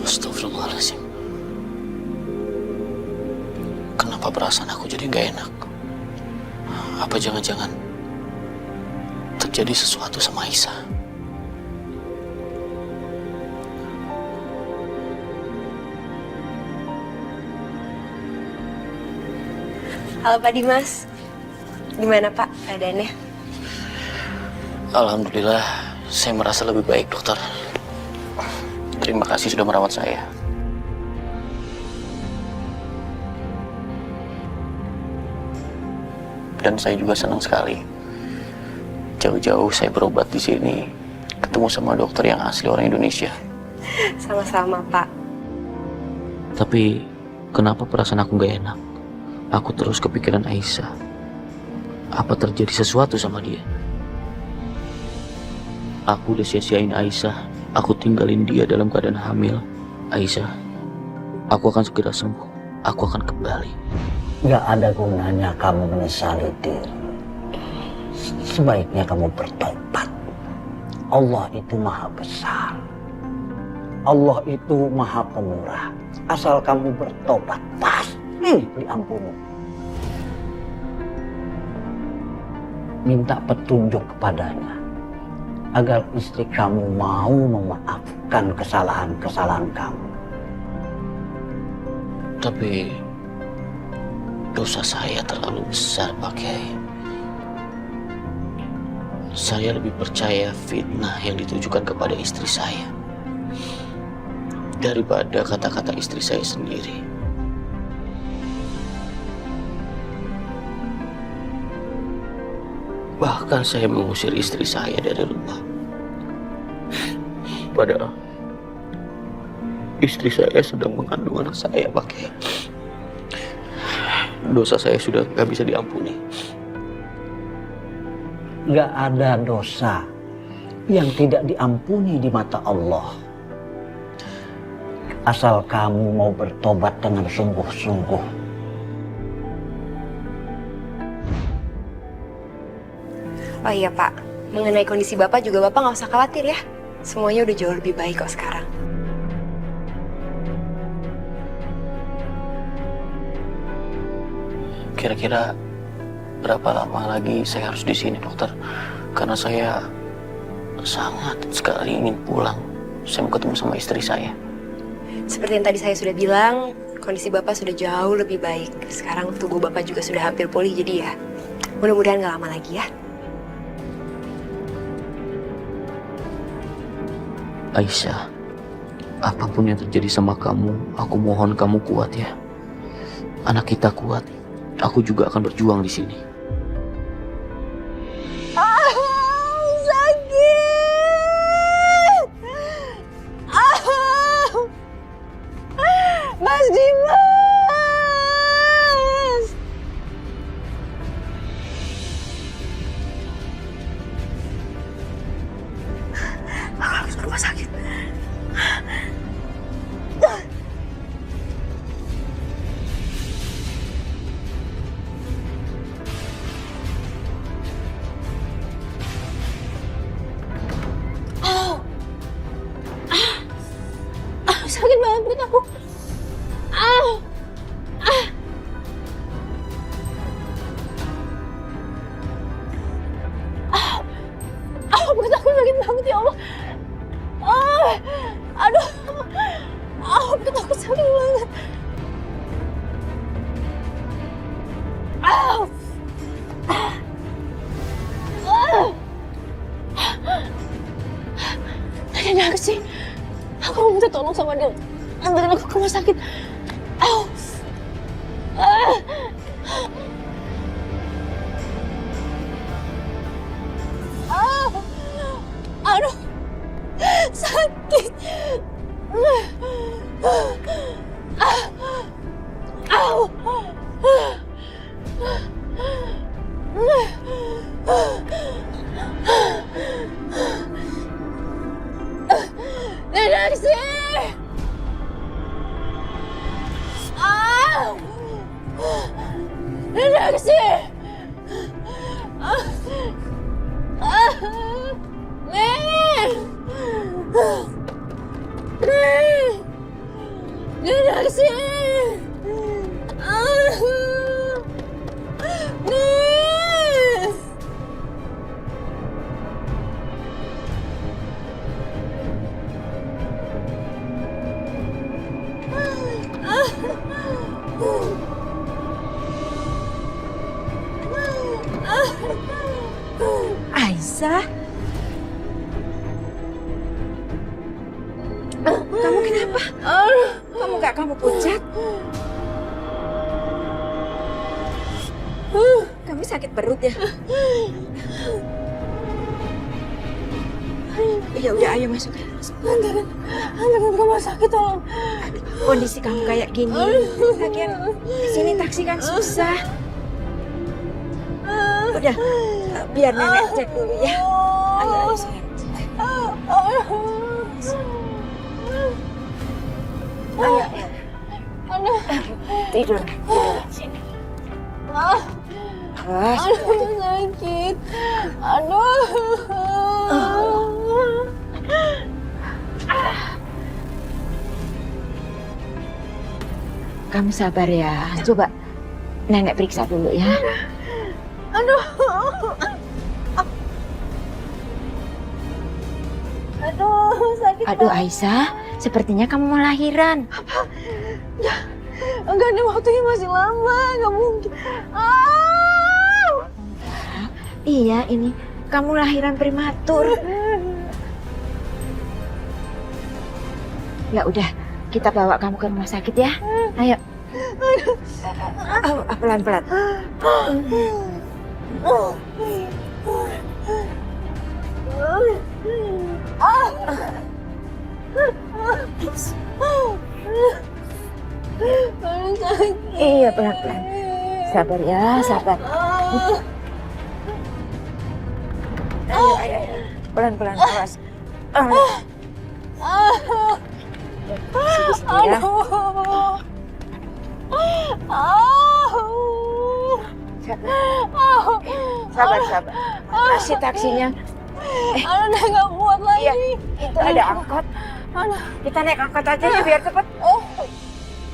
Astagfirullahaladzim. Kenapa perasaan aku jadi gak enak? Apa jangan-jangan terjadi sesuatu sama Aisyah? Halo Pak Dimas, gimana Pak keadaannya? Alhamdulillah, saya merasa lebih baik, dokter. Terima kasih sudah merawat saya. Dan saya juga senang sekali. Jauh-jauh saya berobat di sini, ketemu sama dokter yang asli orang Indonesia. Sama-sama Pak. Tapi kenapa perasaan aku gak enak? Aku terus kepikiran Aisyah. Apa terjadi sesuatu sama dia? Aku udah sia-siain Aisyah. Aku tinggalin dia dalam keadaan hamil. Aisyah, aku akan segera sembuh. Aku akan kembali. Gak ada gunanya kamu menyesali diri. Sebaiknya kamu bertobat. Allah itu maha besar. Allah itu maha pemurah. Asal kamu bertobat, pasti diampuni. Minta petunjuk kepadanya, agar istri kamu mau memaafkan kesalahan-kesalahan kamu. Tapi dosa saya terlalu besar, Pak Kiai. Saya lebih percaya fitnah yang ditujukan kepada istri saya daripada kata-kata istri saya sendiri. Bahkan saya mengusir istri saya dari rumah. Padahal istri saya sedang mengandung anak saya, Pak Kiai. Dosa saya sudah gak bisa diampuni. Gak ada dosa yang tidak diampuni di mata Allah. Asal kamu mau bertobat dengan sungguh-sungguh. Oh iya Pak, mengenai kondisi Bapak juga Bapak nggak usah khawatir ya. Semuanya udah jauh lebih baik kok sekarang. Kira-kira berapa lama lagi saya harus di sini, dokter? Karena saya sangat sekali ingin pulang. Saya mau ketemu sama istri saya. Seperti yang tadi saya sudah bilang, kondisi Bapak sudah jauh lebih baik. Sekarang tubuh Bapak juga sudah hampir pulih, jadi ya mudah-mudahan nggak lama lagi ya. Aisyah, apapun yang terjadi sama kamu, aku mohon kamu kuat ya. Anak kita kuat. Aku juga akan berjuang di sini. Sakit! Mas Dimas! Aku harus ke rumah sakit. tolong sama dia. Anterin aku ke rumah sakit. Au. Aduh, sakit. Au. Nenek sih. Nenek sih. Nenek sih. Aisyah, kamu kenapa? Kamu gak kamu pucat? Kamu sakit perut ya? Ya udah, ayo masuk. Anterin ke rumah sakit tolong. Kondisi kamu kayak gini, lagian sini taksi kan susah. Udah, biar nenek cek dulu ya. Ayo sayang. Ayo. Tidur. Sini. Aduh, sakit. Aduh. Kamu sabar ya. Coba nenek periksa dulu ya. Aduh. Aduh, sakit. Aduh Aisyah, sepertinya kamu mau lahiran. Apa? Ya, enggak, nih waktunya masih lama, nggak mungkin. Iya, ini kamu lahiran prematur. Ya udah, kita bawa kamu ke rumah sakit ya. Ayo. Pelan-pelan. Iya, pelan-pelan. Sabar ya, sabar. Ayo. Pelan-pelan, awas. Sini ya. Sabar. Kasih taksinya. Udah nggak kuat lagi. Iya, itu ada angkot. Kita naik angkot aja ya biar cepet.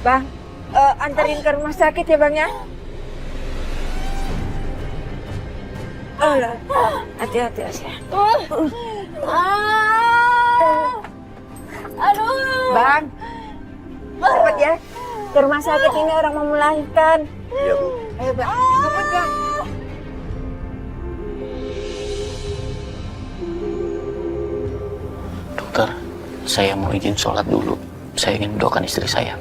Bang, anterin ke rumah sakit ya bang ya. Hati-hati Asya. Aduh. Bang, cepet ya. Ke rumah sakit ini orang mau melahirkan. Iya Bu. Ayo bang, cepet bang. Dokter, saya mau izin sholat dulu. Saya ingin mendoakan istri saya.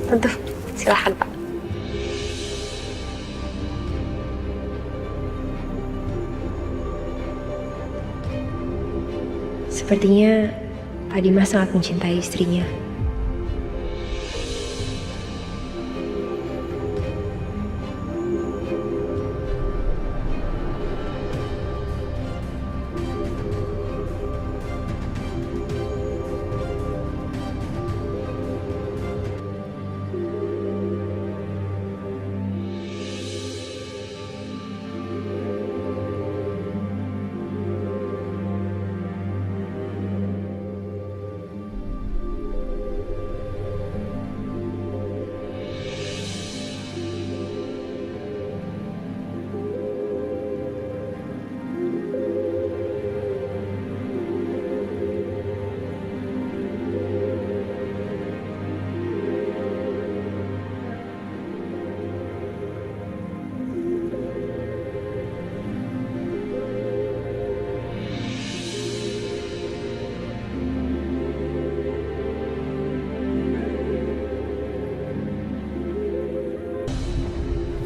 Tentu, silahkan Pak. Sepertinya Pak Dimas sangat mencintai istrinya.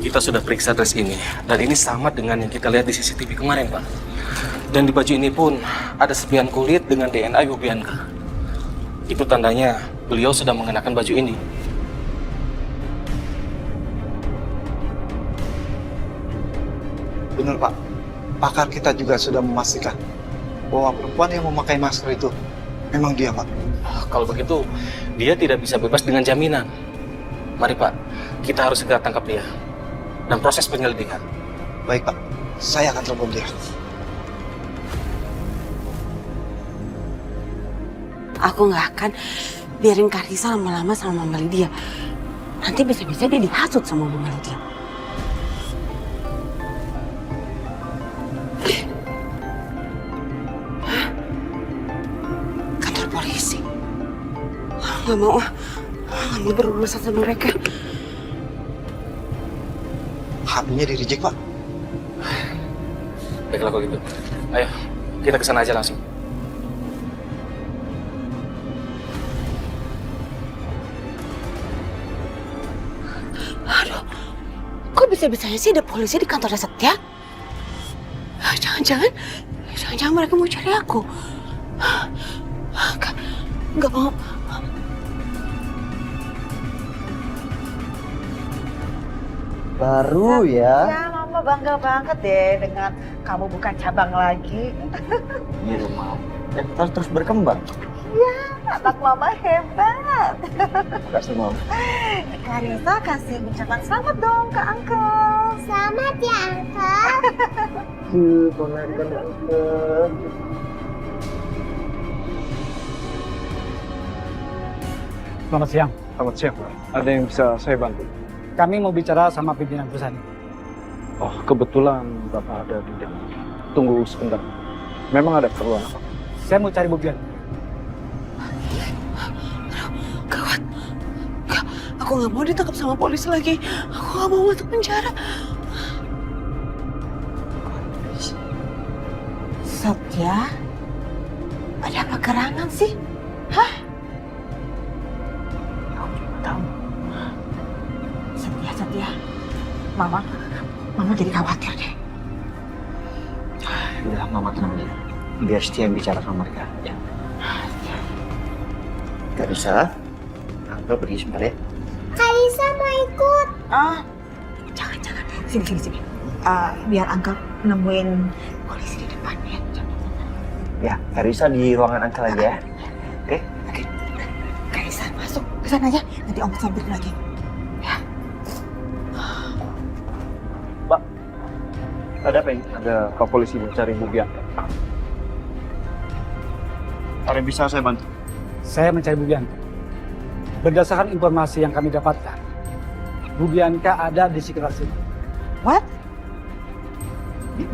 Kita sudah periksa dress ini, dan ini sama dengan yang kita lihat di CCTV kemarin, Pak. Dan di baju ini pun ada serpihan kulit dengan DNA Ibu Bianca. Itu tandanya beliau sedang mengenakan baju ini. Benar, Pak. Pakar kita juga sudah memastikan bahwa perempuan yang memakai masker itu memang dia, Pak. Kalau begitu, dia tidak bisa bebas dengan jaminan. Mari, Pak, kita harus segera tangkap dia dan proses penyelidikan. Baik, Pak. Saya akan telepon dia. Aku nggak akan biarin Karisa lama-lama sama Mama Lydia. Nanti bisa-bisa dia dihasut sama Mama Lydia. Kantor polisi. Nggak mau berurusan sama mereka. HP-nya di-reject, Pak. Baiklah kalau gitu. Ayo, kita ke sana aja langsung. Aduh, kok bisa-bisanya sih ada polisi di kantornya Setia? Jangan-jangan mereka mau cari aku. Nggak mau. Baru ya. Ya, Mama bangga banget deh dengan kamu bukan cabang lagi. Iya, Mam. Dan terus berkembang. Ya, anak Mama hebat. Makasih, Mam. Karisa kasih ucapan selamat dong ke Uncle. Selamat ya, Uncle. Ponakan Uncle. Selamat siang. Selamat siang, Pak. Ada yang bisa saya bantu? Kami mau bicara sama pimpinan perusahaan ini. Oh, kebetulan Bapak ada di dalam. Tunggu sebentar. Memang ada keperluan apa? Saya mau cari buktian. Gawat. Aku nggak mau ditangkap sama polisi lagi. Aku nggak mau masuk penjara. Satya, ada apa gerangan sih? Hah? Aku juga tahu. Satya. Mama jadi khawatir deh. Udah, Mama tenang aja. Biar Setia yang bicara sama mereka. Ya. Gak bisa. Uncle pergi sebentar ya. Karisa mau ikut. Jangan. Sini. Biar Uncle nemuin polisi di depan ya. Ya, Karisa di ruangan Uncle aja ya. Oke? Karisa masuk ke sana ya. Nanti Om samperin lagi. Ada apa ini? Ada Pak Polisi mencari Bu Bianca. Ada yang bisa saya bantu? Saya mencari Bu Bianca. Berdasarkan informasi yang kami dapatkan, Bu Bianca ada di sekitar sini. What?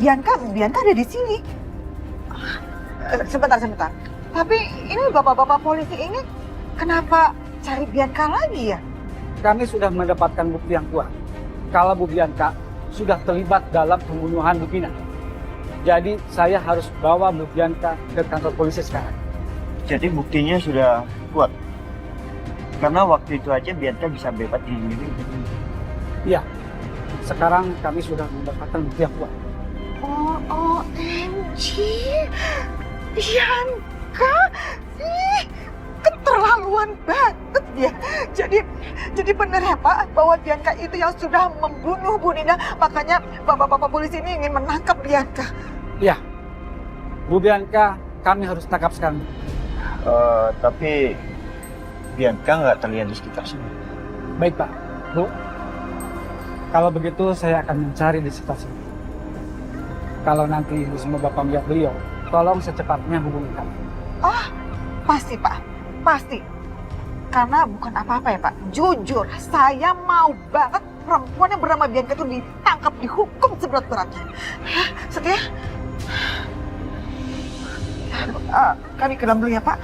Bianca ada di sini. Sebentar. Tapi ini bapak-bapak polisi ini kenapa cari Bianca lagi ya? Kami sudah mendapatkan bukti yang kuat kalau Bu Bianca sudah terlibat dalam pembunuhan Bu Vina. Jadi saya harus bawa Bu Bianca ke kantor polisi sekarang. Jadi buktinya sudah kuat? Karena waktu itu aja Bianca bisa bebas dengan diri. Iya, sekarang kami sudah mendapatkan bukti yang kuat. OMG, Bianca, keterlaluan banget ya. Jadi benar ya Pak, bahwa Bianca itu yang sudah membunuh Bu Nina, makanya bapak-bapak polisi ini ingin menangkap Bianca. Iya, Bu Bianca kami harus tangkap sekarang. Tapi Bianca nggak terlihat di sekitar sini. Baik Pak, Bu. Kalau begitu saya akan mencari di sekitar sini. Kalau nanti Ibu sama Bapak melihat beliau, tolong secepatnya hubungi kami. Pasti Pak, pasti. Karena bukan apa-apa ya Pak, jujur saya mau banget perempuan yang bernama Bianca itu ditangkap, dihukum seberat-beratnya. Ya, Setia? Kami ke dalam dulu ya Pak.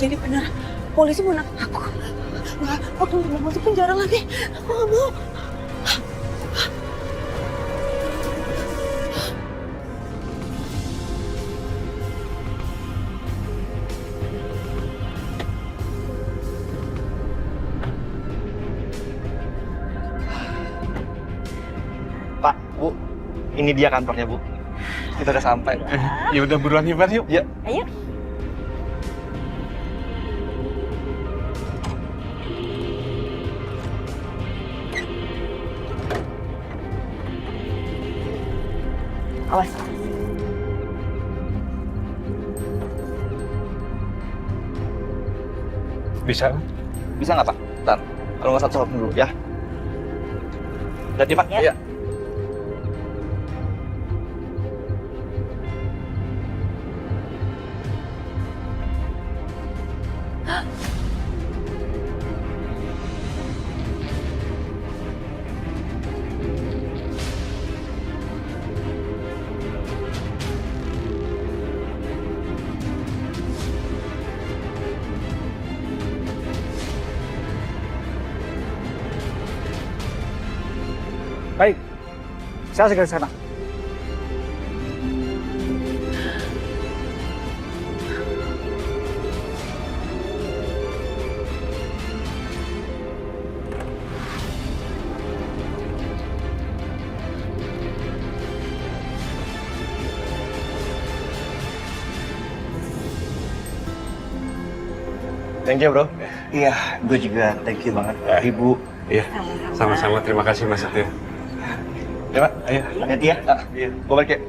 Jadi benar, polisi mau nangkap aku. Enggak, aku nggak mau masuk penjara lagi. Aku nggak mau. Pak, Bu, ini dia kantornya, Bu. Kita udah sampai. Ya udah buruan Ibar yuk. Ya. Ayo. Awas. Bisa? Bisa nggak, Pak? Bentar. Kalau nggak satu dulu ya. Jadi, Pak. Iya. Baik, saya segera ke sana. Thank you, bro. Iya, gue juga thank you banget. Ibu. Iya, sama-sama. Terima kasih Mas Satya. Ya, Pak. Ayo, hati-hati ya. Iya. Gue balik ya.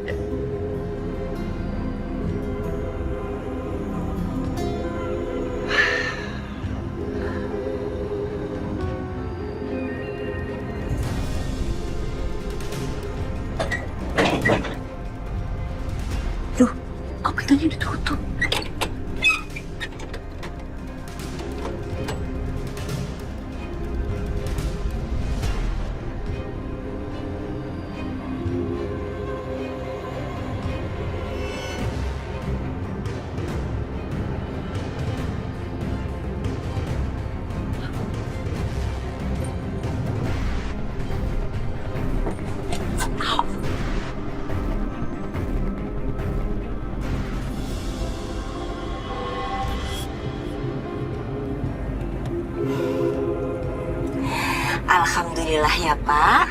Duh, kok pintunya ditutup? Alhamdulillah ya Pak,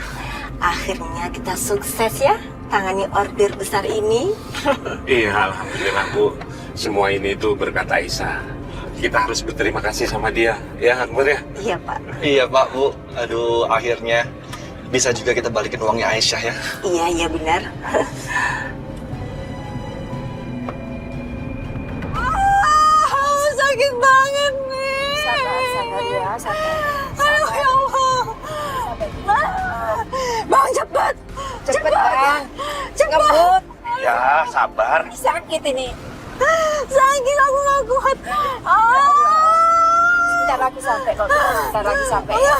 akhirnya kita sukses ya tangani order besar ini. Iya, alhamdulillah Bu. Semua ini tuh berkat Aisyah. Kita harus berterima kasih sama dia, ya Akbar ya? Iya Pak. Iya, Pak, Bu. Aduh, akhirnya bisa juga kita balikin uangnya Aisyah ya. Iya benar. Sakit banget nih. Sabar ya, sabar. Aduh ya Allah. Bang cepet. Cepet Bang. Ngebut. Ya, sabar. Sakit ini. Sakit, aku nggak kuat. Sebentar lagi sampai kok. Sebentar lagi sampai ya.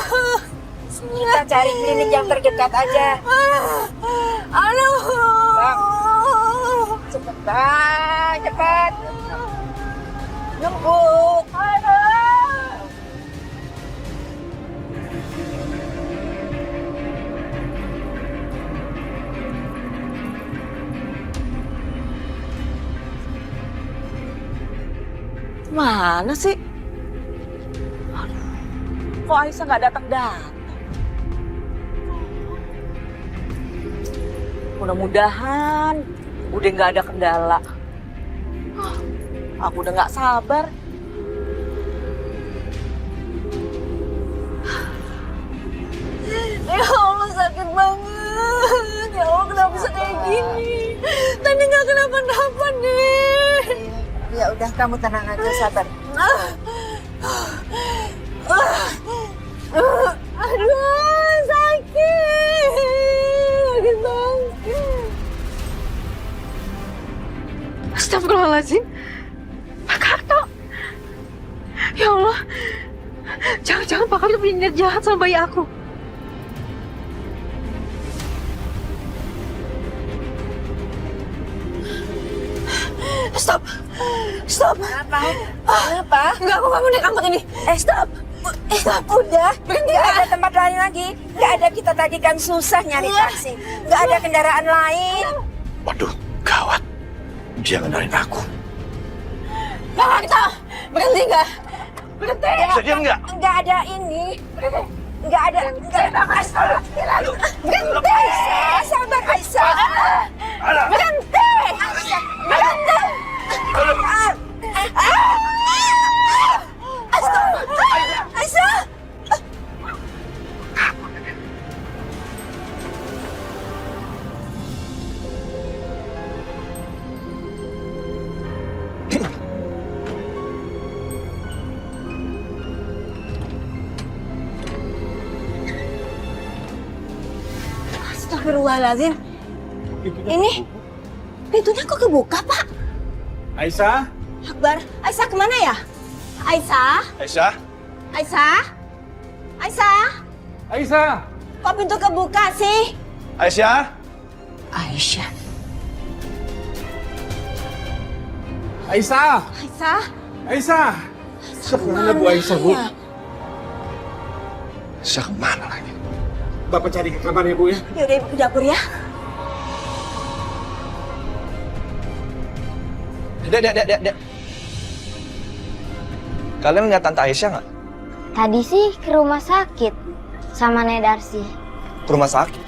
Kita cari klinik yang terdekat aja. Aduh. Bang. Cepet Bang, cepet. Ngebut. Mana sih? Aduh, kok Aisyah nggak datang-datang? Mudah-mudahan udah nggak ada kendala. Aku udah nggak sabar. Ya Allah, sakit banget. Ya Allah, kenapa bisa kayak gini? Tadi nggak kenapa-napa nih. Ya udah, kamu tenang aja, sabar. Aduh, sakit. Sakit banget. Astagfirullahaladzim. Pak Karto. Ya Allah. Jangan-jangan Pak Karto punya niat jahat sama bayi aku. Stop. Stop. Kenapa? Kenapa? Enggak, aku nggak mau naik angkot ini. Stop. Udah, nggak ada tempat lain lagi. Nggak ada, kita tadi kan susah nyari taksi. Nggak ada kendaraan lain. Waduh, gawat. Dia ngendarin aku. Bang, berhenti nggak? Berhenti. Bisa diam nggak? Nggak ada ini. Nggak ada. Berhenti. Sabar, Aisyah. Berhenti. Berhenti. Aisyah. Astagfirullahaladzim. Ini pintunya kok kebuka, Pak? Aisyah? Akbar, Aisyah kemana ya? Aisyah? Aisyah? Aisyah? Aisyah? Aisyah? Kok pintu kebuka sih? Aisyah? Aisyah. Aisyah? Aisyah? Aisyah? Kemana Bu Aisyah, Bu? Aisyah kemana lagi? Bapak cari ke kamarnya, Bu ya? Yaudah, Ibu ke dapur ya. Dek. Kalian lihat Tante Aisyah nggak? Tadi sih ke rumah sakit sama Nek Darsi. Ke rumah sakit?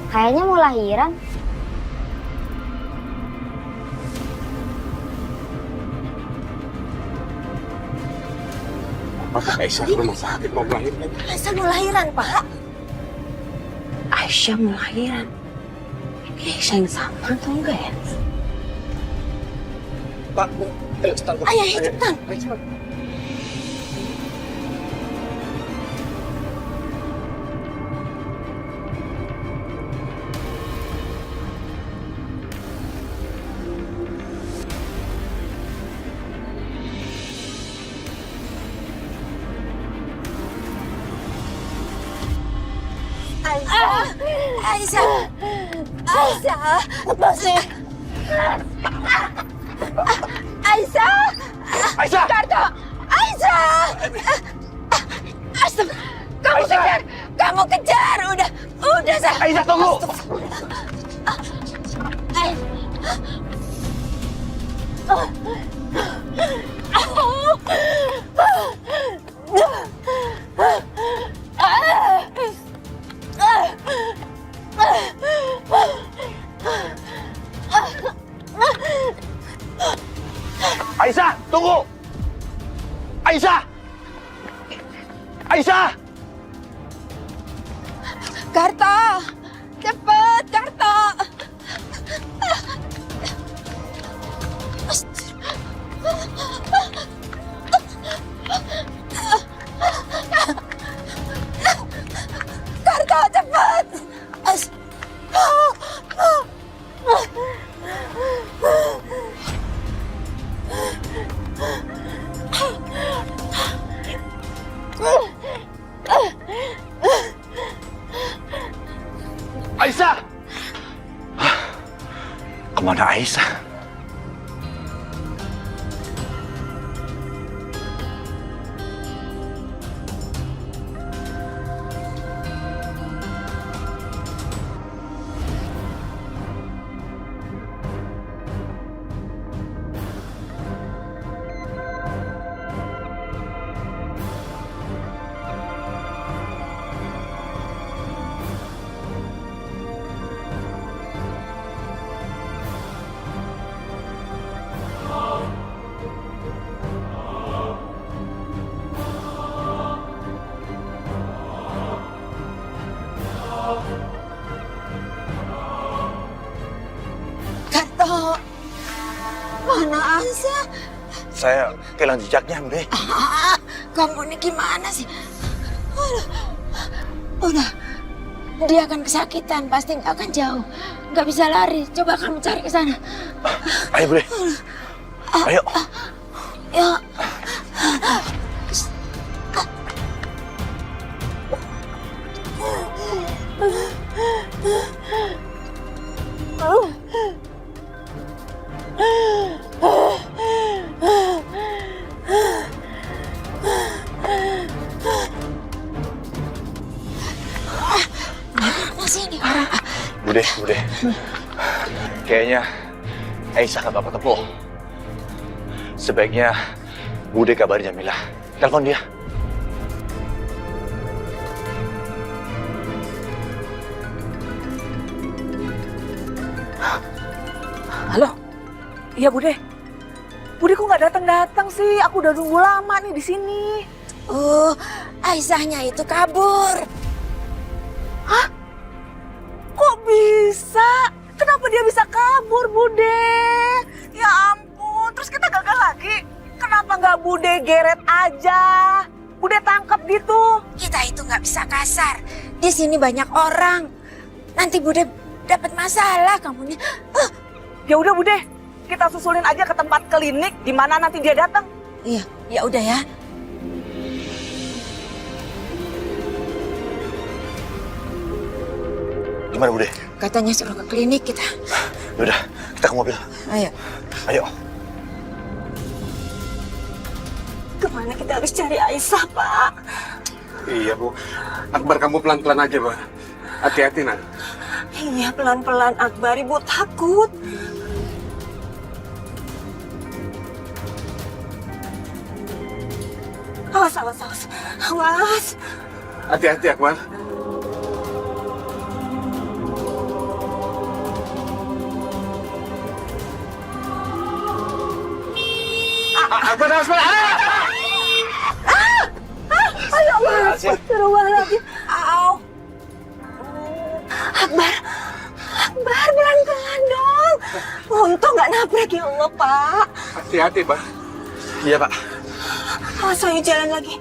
Kayaknya mau lahiran. Apakah Aisyah ke rumah sakit mau melahirkan? Aisyah mau lahiran, Pak. Aisyah mau lahiran. Ini Aisyah yang sama atau enggak ya? Pak, Bu, ayo cepetan. Ayo, cepetan. Aisyah, lepasin. Aisyah, Aisyah, Karto, Aisyah. Kamu kejar, udah sah. Aisyah, tunggu. Aisyah, tunggu! Aisyah! Aisyah! Karto, cepet, Karto. Karto, cepet. Aisyah! Kemana Aisyah? Karto, mana Aisyah? Saya kehilangan jejaknya, Budi. Kamu ini gimana sih? Udah, dia akan kesakitan, pasti nggak akan jauh, nggak bisa lari. Coba kamu cari ke sana. Ayo, Budi. Ayo. Ya. Bude, kayaknya Aisyah gak apa-apa tepuh. Sebaiknya Bude kabarin Jamilah. Telepon dia. Halo? Iya, Bude. Bude kok nggak datang-datang sih? Aku udah nunggu lama nih di sini. Oh, Aisyahnya itu kabur. Hah? Kok bisa? Kenapa dia bisa kabur, Bude? Ya ampun, terus kita gagal lagi. Kenapa nggak Bude geret aja? Bude tangkap gitu. Kita itu nggak bisa kasar. Di sini banyak orang. Nanti Bude dapat masalah kamunya. Ya udah, Bude. Kita susulin aja ke tempat klinik di mana nanti dia datang. Iya, ya udah ya. Gimana Bude? Katanya suruh ke klinik kita. Udah, kita ke mobil. Ayo. Ayo. Kemana kita harus cari Aisyah, Pak? Iya, Bu. Akbar, kamu pelan-pelan aja, Pak. Hati-hati, nak. Iya, pelan-pelan Akbar, Ibu takut. Awas, awas, awas. Awas. Hati-hati, Akbar. Akbar, Akbar. Ayo, Allah. Astagfirullahaladzim. Au. Akbar. Akbar, pelan-pelan dong. Untung nggak nabrak, ya Allah, Pak. Hati-hati, Pak. Iya, Pak. Awas, ayo jalan lagi.